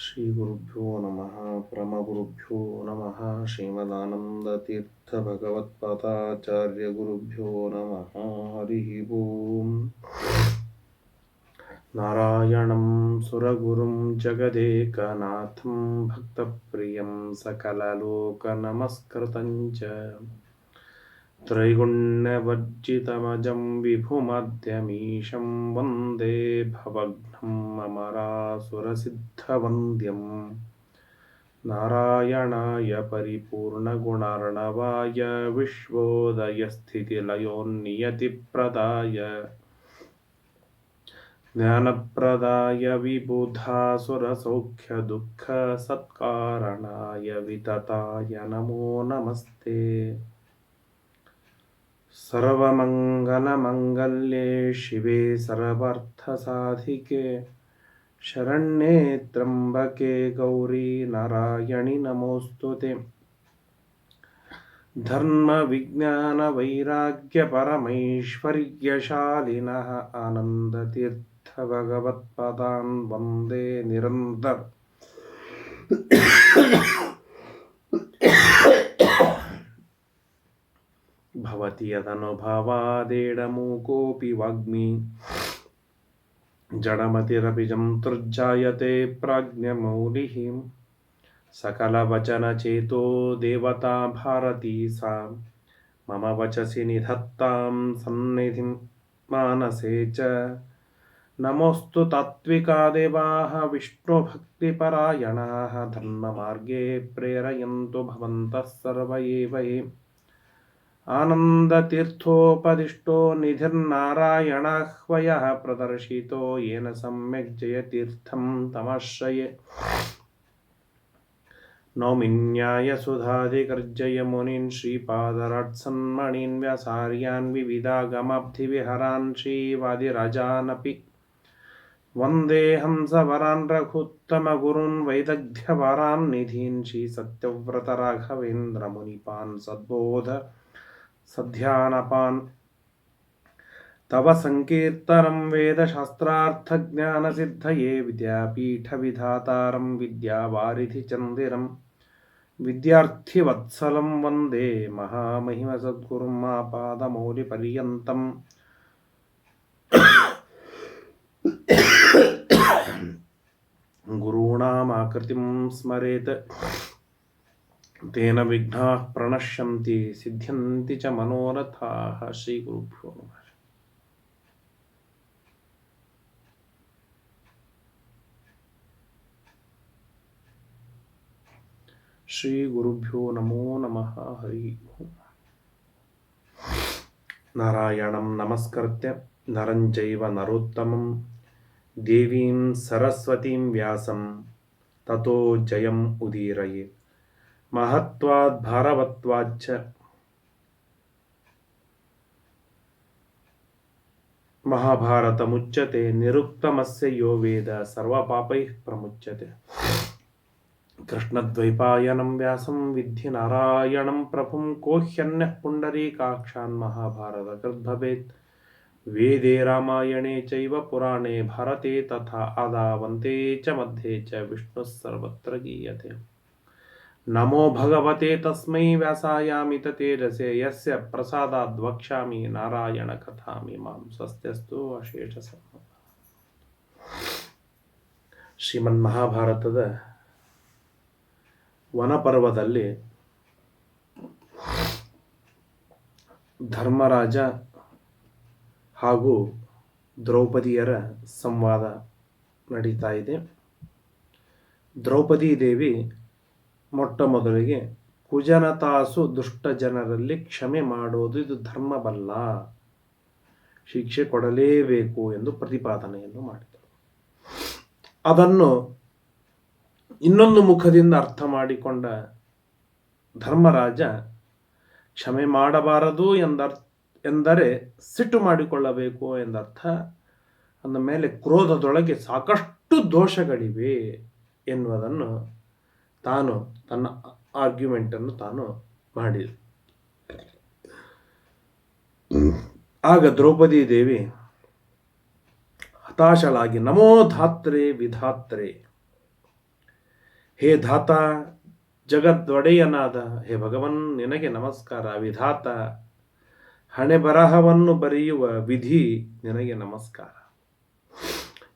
ಶ್ರೀ ಗುರುಭ್ಯೋ ನಮಃ ಪರಮಗುರುಭ್ಯೋ ನಮಃ ಶ್ರೀಮದಾನಂದತೀರ್ಥ ಭಗವತ್ಪಾದಾಚಾರ್ಯ ಗುರುಭ್ಯೋ ನಮಃ ಹರಿ ಓಂ. ನಾರಾಯಣಂ ಸುರಗುರುಂ ಜಗದೇಕನಾಥಂ ಭಕ್ತಪ್ರಿಯಂ ಸಕಲಲೋಕನಮಸ್ಕೃತಂ ಚ ತ್ರೈಗುಣ್ಯವರ್ಜಿತಮಜಂ ವಿಭುಮಧ್ಯಮೀಶಂ ವಂದೇ ಭವಘ್ನಂ ಅಮರಾಸುರಸಿದ್ಧವಂದ್ಯಂ ನಾರಾಯಣಾಯ ಪರಿಪೂರ್ಣಗುಣಾರ್ಣವಾಯ ವಿಶ್ವೋದಯಸ್ಥಿತಿಲಯೋನ್ನಿಯತಿಪ್ರದಾಯ ಜ್ಞಾನಪ್ರದಾಯ ವಿಬುಧಾಸುರಸೌಖ್ಯದುಃಖಸತ್ಕಾರಣಾಯ ವಿತತಾಯ ನಮೋ ನಮಸ್ತೆ. ಸರ್ವಮಂಗಲಮಂಗಲ್ಯೆ ಶಿವೆ ಸರ್ವಾರ್ಥಸಾಧಿಕೆ ಶರಣ್ಯೆ ತ್ರ್ಯಂಬಕೆ ಗೌರಿ ನಾರಾಯಣಿ ನಮೋಸ್ತುತೆ. ಧರ್ಮ ವಿಜ್ಞಾನ ವೈರಾಗ್ಯ ಪರಮೈಶ್ವರ್ಯಶಾಲಿನಃ ಆನಂದತೀರ್ಥ ಭಗವತ್ಪಾದಾನ್ ವಂದೇ ನಿರಂತರ. ಭವತಿ ಯದನುಭವಾದೇಡಮೂಕೋऽಪಿ ವಾಗ್ಮಿ ಜಡಮತಿರಪಿ ಜಂತುರ್ಜಾಯತೆ ಪ್ರಾಜ್ಞಮೌಲಿಃ. ಸಕಲವಚನಚೇತೋ ದೇವತಾ ಭಾರತೀ ಸಾ ಮಮ ವಚಸಿ ನಿಧತ್ತಾಂ ಸನ್ನಿಧಿಂ ಮಾನಸೇ ಚ. ನಮೋऽस्तु ತಾತ್ವಿಕಾ ದೇವಾಃ ವಿಷ್ಣುಭಕ್ತಿಪರಾಯಣಾಃ ಧರ್ಮಮಾರ್ಗೇ ಪ್ರೇರಯन्तु ಭವಂತಃ ಸರ್ವ ಏವ ಯೇ. ಆನಂದತೀರ್ಥೋಪದಿಷ್ಟೋ ನಿಧಿರ್ನಾರಾಯಣಾಹ್ವಯಃ ಪ್ರದರ್ಶಿತೋ ಯೇನ ಸಮ್ಯಕ್ ಜಯತೀರ್ಥಂ ತಮಾಶ್ರಯೇ. ನೌಮಿನ್ಯಾಯಸುಧಾಧಿಕರ್ಜಯ ಮುನೀನ್ ಶ್ರೀಪಾದರಾಟ್ಸನ್ಮಣೀನ್ ವ್ಯಾಸಾರ್ಯಾನ್ ವಿವಿಧಾಗಮಾಬ್ಧಿವಿಹರಾನ್ ಶ್ರೀವಾದಿರಾಜಾನಪಿ ವಂದೇ ಹಂಸವರಾನ್ ರಘುತ್ತಮಗುರುನ್ ವೈದಗ್ಧ್ಯವರಾನ್ ನಿಧೀನ್ ಶ್ರೀಸತ್ಯವ್ರತರಾಘವೇಂದ್ರ ಮುನಿಪಾನ್ ಸದ್ಬೋಧ ಸಧ್ಯಾನಪಾನ್. ತವ ಸಂಕೀರ್ತನಂ ವೇದಶಾಸ್ತ್ರಾರ್ಥಜ್ಞಾನಸಿದ್ಧಯೇ ವಿದ್ಯಾಪೀಠವಿಧಾತಾರಂ ವಿದ್ಯಾವಾರಿಧಿಚಂದಿರಂ ವಿದ್ಯಾರ್ಥಿವತ್ಸಲಂ ವಂದೇ ಮಹಾಮಹಿಮಸದ್ಗುರುಂ ಆಪಾದಮೌಲಿಪರ್ಯಂತಂ. ಗುರುಣಾಮಾಕೃತಿಂ ಸ್ಮರೇತ್ ತೇನ ವಿಘ್ನಾಃ ಪ್ರಣಶ್ಯಂತಿ ಸಿದ್ಧ್ಯಂತಿ ಚ ಮನೋರಥಾಃ. ಶ್ರೀ ಗುರುಭ್ಯೋ ನಮಃ. ಶ್ರೀ ಗುರುಭ್ಯೋ ನಮೋ ನಮಃ ಹರಿ ಓಂ. ನಾರಾಯಣಂ ನಮಸ್ಕೃತ್ಯ ನರಂ ಚೈವ ನರೋತ್ತಮಂ ದೇವೀಂ ಸರಸ್ವತೀಂ ವ್ಯಾಸಂ ತತೋ ಜಯಂ ಉದೀರಯೇ. ಮಹತ್ವಾದ್ ಭಾರವತ್ವಾಚ್ಚ ಮಹಾಭಾರತ ಮುಚ್ಯತೆ ನಿರುಕ್ತಮಸ್ಯ ಯೋ ವೇದ ಸರ್ವಪಾಪೈಃ ಪ್ರಮುಚ್ಯತೆ. ಕೃಷ್ಣದ್ವೈಪಾಯನಂ ವ್ಯಾಸಂ ವಿದ್ಧಿ ನಾರಾಯಣಂ ಪ್ರಭುಂ ಕೋ ಹ್ಯನ್ಯಃ ಪುಂಡರೀಕಾಕ್ಷಾನ್ ಮಹಾಭಾರತ ಕೃದ್ಭವೇತ್. ವೇದೇ ರಾಮಾಯಣೇ ಚೈವ ಪುರಾಣೇ ಭಾರತೆ ತಥಾ ಆದಾವಂತೆ ಚ ಮಧ್ಯೆ ಚ ವಿಷ್ಣುಃ ಸರ್ವತ್ರ ಗೀಯತೆ. ನಮೋ ಭಗವತೆ ತಸ್ಮೈ ವ್ಯಾಸಾಯಾಮಿತ ತೇಜಸೆ ಯಸ್ಯ ಪ್ರಸಾದಾದ್ ವಕ್ಷ್ಯಾಮಿ ನಾರಾಯಣ ಕಥಾಮಿಮಾಂ. ಸ್ವಸ್ತ್ಯಸ್ತು ಅಶೇಷ ಸಮ್ಮತ. ಶ್ರೀಮನ್ ಮಹಾಭಾರತದ ವನಪರ್ವದಲ್ಲಿ ಧರ್ಮರಾಜ ಹಾಗೂ ದ್ರೌಪದಿಯರ ಸಂವಾದ ನಡೀತಾ ಇದೆ. ದ್ರೌಪದಿ ದೇವಿ ಮೊಟ್ಟ ಮೊದಲಿಗೆ ಕುಜನತಾಸು ದುಷ್ಟ ಜನರಲ್ಲಿ ಕ್ಷಮೆ ಮಾಡೋದು ಇದು ಧರ್ಮವಲ್ಲ, ಶಿಕ್ಷೆ ಕೊಡಲೇಬೇಕು ಎಂದು ಪ್ರತಿಪಾದನೆಯನ್ನು ಮಾಡಿದರು. ಅದನ್ನು ಇನ್ನೊಂದು ಮುಖದಿಂದ ಅರ್ಥ ಮಾಡಿಕೊಂಡ ಧರ್ಮರಾಜ ಕ್ಷಮೆ ಮಾಡಬಾರದು ಎಂದರೆ ಸಿಟ್ಟು ಮಾಡಿಕೊಳ್ಳಬೇಕು ಎಂದರ್ಥ. ಅಂದ ಮೇಲೆ ಕ್ರೋಧದೊಳಗೆ ಸಾಕಷ್ಟು ದೋಷಗಳಿವೆ ಎನ್ನುವುದನ್ನು ತಾನು ತನ್ನ ಆರ್ಗ್ಯುಮೆಂಟನ್ನು ತಾನು ಮಾಡಿದ. ಆಗ ದ್ರೌಪದಿ ದೇವಿ ಹತಾಶಳಾಗಿ ನಮೋ ಧಾತ್ರೆ ವಿಧಾತ್ರೆ ಹೇ ಧಾತ, ಜಗದೊಡೆಯನಾದ ಹೇ ಭಗವನ್ ನಿನಗೆ ನಮಸ್ಕಾರ. ವಿಧಾತ, ಹಣೆ ಬರಹವನ್ನು ಬರೆಯುವ ವಿಧಿ ನಿನಗೆ ನಮಸ್ಕಾರ.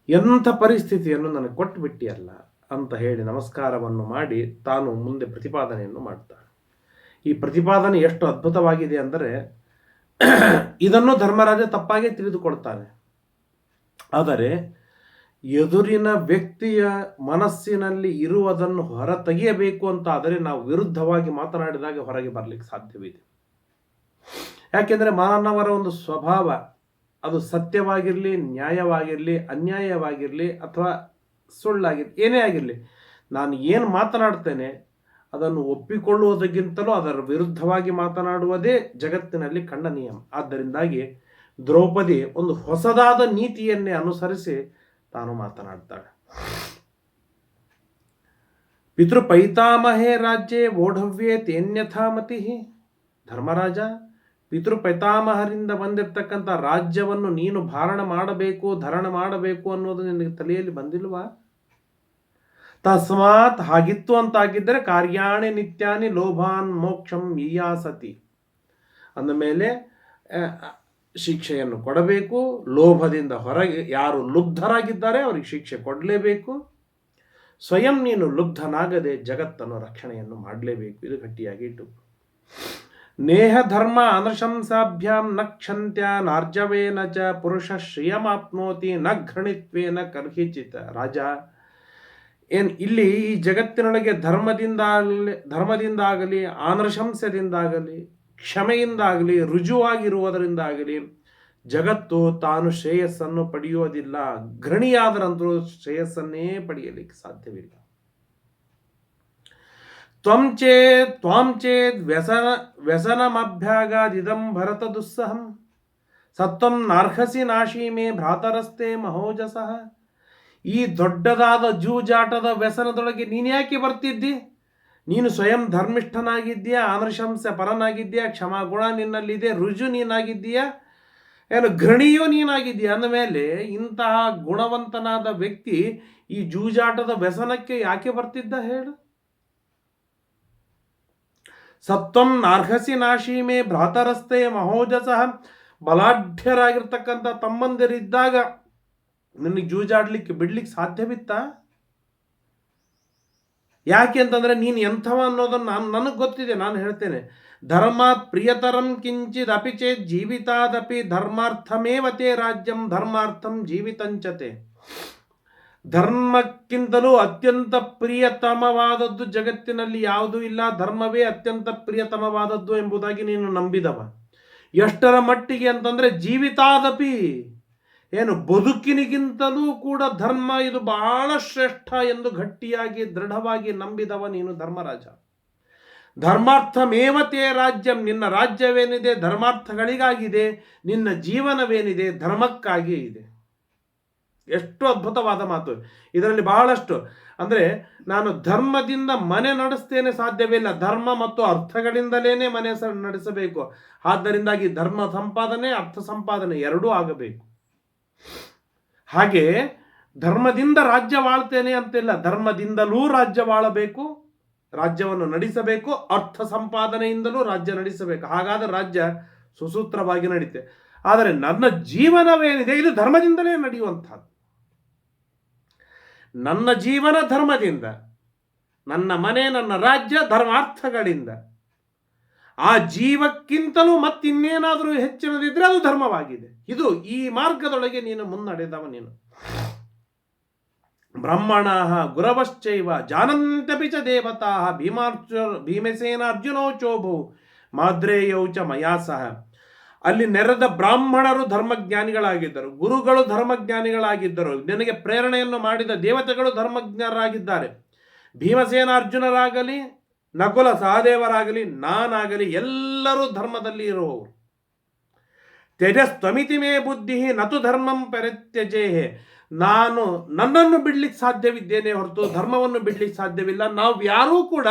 ಎಂಥ ಪರಿಸ್ಥಿತಿಯನ್ನು ನನಗೆ ಕೊಟ್ಟುಬಿಟ್ಟಿಯಲ್ಲ ಅಂತ ಹೇಳಿ ನಮಸ್ಕಾರವನ್ನು ಮಾಡಿ ತಾನು ಮುಂದೆ ಪ್ರತಿಪಾದನೆಯನ್ನು ಮಾಡ್ತಾನೆ. ಈ ಪ್ರತಿಪಾದನೆ ಎಷ್ಟು ಅದ್ಭುತವಾಗಿದೆ ಅಂದರೆ ಇದನ್ನು ಧರ್ಮರಾಜ ತಪ್ಪಾಗಿ ತಿಳಿದುಕೊಳ್ತಾನೆ. ಆದರೆ ಎದುರಿನ ವ್ಯಕ್ತಿಯ ಮನಸ್ಸಿನಲ್ಲಿ ಇರುವುದನ್ನು ಹೊರ ತೆಗೆಯಬೇಕು ಅಂತ ಆದರೆ ನಾವು ವಿರುದ್ಧವಾಗಿ ಮಾತನಾಡಿದಾಗ ಹೊರಗೆ ಬರಲಿಕ್ಕೆ ಸಾಧ್ಯವಿದೆ. ಯಾಕೆಂದರೆ ಮಾನವರ ಒಂದು ಸ್ವಭಾವ, ಅದು ಸತ್ಯವಾಗಿರಲಿ, ನ್ಯಾಯವಾಗಿರಲಿ, ಅನ್ಯಾಯವಾಗಿರಲಿ ಅಥವಾ ಸುಳ್ಳಾಗಿರಲಿ, ಏನೇ ಆಗಿರಲಿ, ನಾನು ಏನು ಮಾತನಾಡ್ತೇನೆ ಅದನ್ನು ಒಪ್ಪಿಕೊಳ್ಳುವುದಕ್ಕಿಂತಲೂ ಅದರ ವಿರುದ್ಧವಾಗಿ ಮಾತನಾಡುವುದೇ ಜಗತ್ತಿನಲ್ಲಿ ಕಂಡ ನಿಯಮ. ಆದ್ದರಿಂದಾಗಿ ದ್ರೌಪದಿ ಒಂದು ಹೊಸದಾದ ನೀತಿಯನ್ನೇ ಅನುಸರಿಸಿ ತಾನು ಮಾತನಾಡ್ತಾಳೆ. ಪಿತೃಪೈತಾಮಹೇ ರಾಜ್ಯೇ ವೋಢವ್ಯೇ ತೇನ್ಯಥಾ ಮತಿ. ಧರ್ಮರಾಜ, ಪಿತೃಪೈತಾಮಹರಿಂದ ಬಂದಿರತಕ್ಕಂಥ ರಾಜ್ಯವನ್ನು ನೀನು ಧಾರಣ ಮಾಡಬೇಕು ಅನ್ನೋದು ನಿನಗೆ ತಲೆಯಲ್ಲಿ ಬಂದಿಲ್ವಾ? ತಸ್ಮಾತ್ ಹಾಗಿತ್ತು ಅಂತಾಗಿದ್ದರೆ ಕಾರ್ಯಾಣಿ ನಿತ್ಯಾನಿ ಲೋಭಾನ್ ಮೋಕ್ಷಂ ಈಯಾಸತಿ. ಅಂದಮೇಲೆ ಶಿಕ್ಷೆಯನ್ನು ಕೊಡಬೇಕು. ಲೋಭದಿಂದ ಹೊರಗೆ ಯಾರು ಲುಬ್ಧರಾಗಿದ್ದಾರೆ ಅವರಿಗೆ ಶಿಕ್ಷೆ ಕೊಡಲೇಬೇಕು. ಸ್ವಯಂ ನೀನು ಲುಬ್ಧನಾಗದೆ ಜಗತ್ತನ್ನು ರಕ್ಷಣೆಯನ್ನು ಮಾಡಲೇಬೇಕು. ಇದು ಗಟ್ಟಿಯಾಗಿ ಇಟ್ಟು. ನೇಹ ಧರ್ಮ ಅನಶಂಸಾಭ್ಯಾಂ ನ ಕ್ಷಂತ್ಯ ನಾರ್ಜವೇನ ಚ ಪುರುಷ ಶ್ರಿಯಮಾಪ್ನೋತಿ ನ ಘೃಣಿತ್ವೇನ ಕರ್ಹಿಚಿತ. ರಾಜ, ಇಲ್ಲಿ ಈ ಜಗತ್ತಿನೊಳಗೆ ಧರ್ಮದಿಂದಾಗಲಿ ಆನಶಂಸದಿಂದಾಗಲಿ ಕ್ಷಮೆಯಿಂದಾಗಲಿ ರುಜುವಾಗಿರುವುದರಿಂದಾಗಲಿ ಜಗತ್ತು ತಾನು ಶ್ರೇಯಸ್ಸನ್ನು ಪಡೆಯುವುದಿಲ್ಲ. ಘೃಣಿಯಾದರಂತರೂ ಶ್ರೇಯಸ್ಸನ್ನೇ ಪಡೆಯಲಿಕ್ಕೆ ಸಾಧ್ಯವಿಲ್ಲ. ತ್ವಾಂ ಚೇದ್ ವ್ಯಸನಮಭ್ಯಾಗಾದಿದಂ ಭರತ ದುಸ್ಸಹಂ ಸತ್ವಂ ನಾರ್ಹಸಿ ನಾಶೀಮೇ ಭ್ರಾತರಸ್ತೆ ಮಹೋಜಸಃ. ಈ ದೊಡ್ಡದಾದ ಜೂಜಾಟದ ವ್ಯಸನದೊಳಗೆ ನೀನ್ಯಾಕೆ ಬರ್ತಿದ್ದಿ? ನೀನು ಸ್ವಯಂ ಧರ್ಮಿಷ್ಠನಾಗಿದ್ದೀಯಾ, ಆನಶಂಸ ಪರನಾಗಿದ್ದೀಯಾ, ಕ್ಷಮಾಗುಣ ನಿನ್ನಲ್ಲಿದೆ, ರುಜು ನೀನಾಗಿದ್ದೀಯಾ, ಏನು ಘೃಣಿಯೂ ನೀನಾಗಿದ್ದೀಯಾ. ಅಂದಮೇಲೆ ಇಂತಹ ಗುಣವಂತನಾದ ವ್ಯಕ್ತಿ ಈ ಜೂಜಾಟದ ವ್ಯಸನಕ್ಕೆ ಯಾಕೆ ಬರ್ತಿದ್ದ ಹೇಳು? ಸತ್ವಂ ನಾರ್ಹಸಿ ನಾಶೀಮೇ ಭ್ರಾತರಸ್ತೆ ಮಹೋಜಸಃ. ಬಲಾಢ್ಯರಾಗಿರ್ತಕ್ಕಂಥ ತಮ್ಮಂದಿರಿದ್ದಾಗ ನಿನಗೆ ಜೂಜಾಡ್ಲಿಕ್ಕೆ ಬಿಡ್ಲಿಕ್ಕೆ ಸಾಧ್ಯವಿತ್ತ? ಯಾಕೆ ಅಂತಂದ್ರೆ ನೀನು ಎಂಥವ ಅನ್ನೋದನ್ನು ನನಗೆ ಗೊತ್ತಿದೆ, ನಾನು ಹೇಳ್ತೇನೆ. ಧರ್ಮಾತ್ ಪ್ರಿಯತರಂ ಕಿಂಚಿದ್ ಅಪಿ ಚೇತ್ ಜೀವಿತಾದಪಿ ಧರ್ಮಾರ್ಥಮೇವತೆ ರಾಜ್ಯಂ ಧರ್ಮಾರ್ಥಂ ಜೀವಿತಂಚತೆ. ಧರ್ಮಕ್ಕಿಂತಲೂ ಅತ್ಯಂತ ಪ್ರಿಯತಮವಾದದ್ದು ಜಗತ್ತಿನಲ್ಲಿ ಯಾವುದೂ ಇಲ್ಲ. ಧರ್ಮವೇ ಅತ್ಯಂತ ಪ್ರಿಯತಮವಾದದ್ದು ಎಂಬುದಾಗಿ ನೀನು ನಂಬಿದವ. ಎಷ್ಟರ ಮಟ್ಟಿಗೆ ಅಂತಂದ್ರೆ ಜೀವಿತಾದಪಿ, ಏನು ಬದುಕಿನಿಗಿಂತಲೂ ಕೂಡ ಧರ್ಮ ಇದು ಬಹಳ ಶ್ರೇಷ್ಠ ಎಂದು ಗಟ್ಟಿಯಾಗಿ ದೃಢವಾಗಿ ನಂಬಿದವ ನೀನು ಧರ್ಮರಾಜ. ಧರ್ಮಾರ್ಥಮೇವತೆ ರಾಜ್ಯಂ, ನಿನ್ನ ರಾಜ್ಯವೇನಿದೆ ಧರ್ಮಾರ್ಥಗಳಿಗಾಗಿದೆ, ನಿನ್ನ ಜೀವನವೇನಿದೆ ಧರ್ಮಕ್ಕಾಗಿ ಇದೆ. ಎಷ್ಟು ಅದ್ಭುತವಾದ ಮಾತು ಇದರಲ್ಲಿ. ಬಹಳಷ್ಟು ಅಂದರೆ ನಾನು ಧರ್ಮದಿಂದ ಮನೆ ನಡೆಸ್ತೇನೆ ಸಾಧ್ಯವಿಲ್ಲ, ಧರ್ಮ ಮತ್ತು ಅರ್ಥಗಳಿಂದಲೇ ಮನೆ ನಡೆಸಬೇಕು. ಆದ್ದರಿಂದಾಗಿ ಧರ್ಮ ಸಂಪಾದನೆ ಅರ್ಥ ಸಂಪಾದನೆ ಎರಡೂ ಆಗಬೇಕು. ಹಾಗೆ ಧರ್ಮದಿಂದ ರಾಜ್ಯವಾಳ್ತೇನೆ ಅಂತಿಲ್ಲ, ಧರ್ಮದಿಂದಲೂ ರಾಜ್ಯವಾಳಬೇಕು, ರಾಜ್ಯವನ್ನು ನಡೆಸಬೇಕು, ಅರ್ಥ ಸಂಪಾದನೆಯಿಂದಲೂ ರಾಜ್ಯ ನಡೆಸಬೇಕು. ಹಾಗಾದರೆ ರಾಜ್ಯ ಸುಸೂತ್ರವಾಗಿ ನಡೀತೆ. ಆದರೆ ನನ್ನ ಜೀವನವೇನಿದೆ ಇದು ಧರ್ಮದಿಂದಲೇ ನಡೆಯುವಂಥದ್ದು. ನನ್ನ ಜೀವನ ಧರ್ಮದಿಂದ, ನನ್ನ ಮನೆ ನನ್ನ ರಾಜ್ಯ ಧರ್ಮಾರ್ಥಗಳಿಂದ. ಆ ಜೀವಕ್ಕಿಂತಲೂ ಮತ್ತಿನ್ನೇನಾದರೂ ಹೆಚ್ಚಿನದಿದ್ರೆ ಅದು ಧರ್ಮವಾಗಿದೆ. ಇದು ಈ ಮಾರ್ಗದೊಳಗೆ ನೀನು ಮುನ್ನಡೆದವ. ನೀನು ಬ್ರಹ್ಮಣಃ ಗುರವಶ್ಚೈವ ಜಾನಂತಪಿ ಚ ದೇವತಾಃ ಭೀಮಸೇನ ಅರ್ಜುನೋ ಚೋಭೌ ಮಾದ್ರೇಯೌ ಚ ಮಯಾ ಸಹ. ಅಲ್ಲಿ ನೆರೆದ ಬ್ರಾಹ್ಮಣರು ಧರ್ಮಜ್ಞಾನಿಗಳಾಗಿದ್ದರು, ಗುರುಗಳು ಧರ್ಮಜ್ಞಾನಿಗಳಾಗಿದ್ದರು, ನಿನಗೆ ಪ್ರೇರಣೆಯನ್ನು ಮಾಡಿದ ದೇವತೆಗಳು ಧರ್ಮಜ್ಞರಾಗಿದ್ದಾರೆ. ಭೀಮಸೇನ ಅರ್ಜುನರಾಗಲಿ, ನಕುಲ ಸಹದೇವರಾಗಲಿ, ನಾನಾಗಲಿ ಎಲ್ಲರೂ ಧರ್ಮದಲ್ಲಿ ಇರುವವರು. ತ್ಯಜಸ್ತ್ವಮಿತಿ ಮೇ ಬುದ್ಧಿ ನತು ಧರ್ಮಂ ಪರಿತ್ಯಜೇಹೆ. ನಾನು ನನ್ನನ್ನು ಬಿಡ್ಲಿಕ್ಕೆ ಸಾಧ್ಯವಿದ್ದೇನೆ ಹೊರತು ಧರ್ಮವನ್ನು ಬಿಡ್ಲಿಕ್ಕೆ ಸಾಧ್ಯವಿಲ್ಲ. ನಾವು ಯಾರೂ ಕೂಡ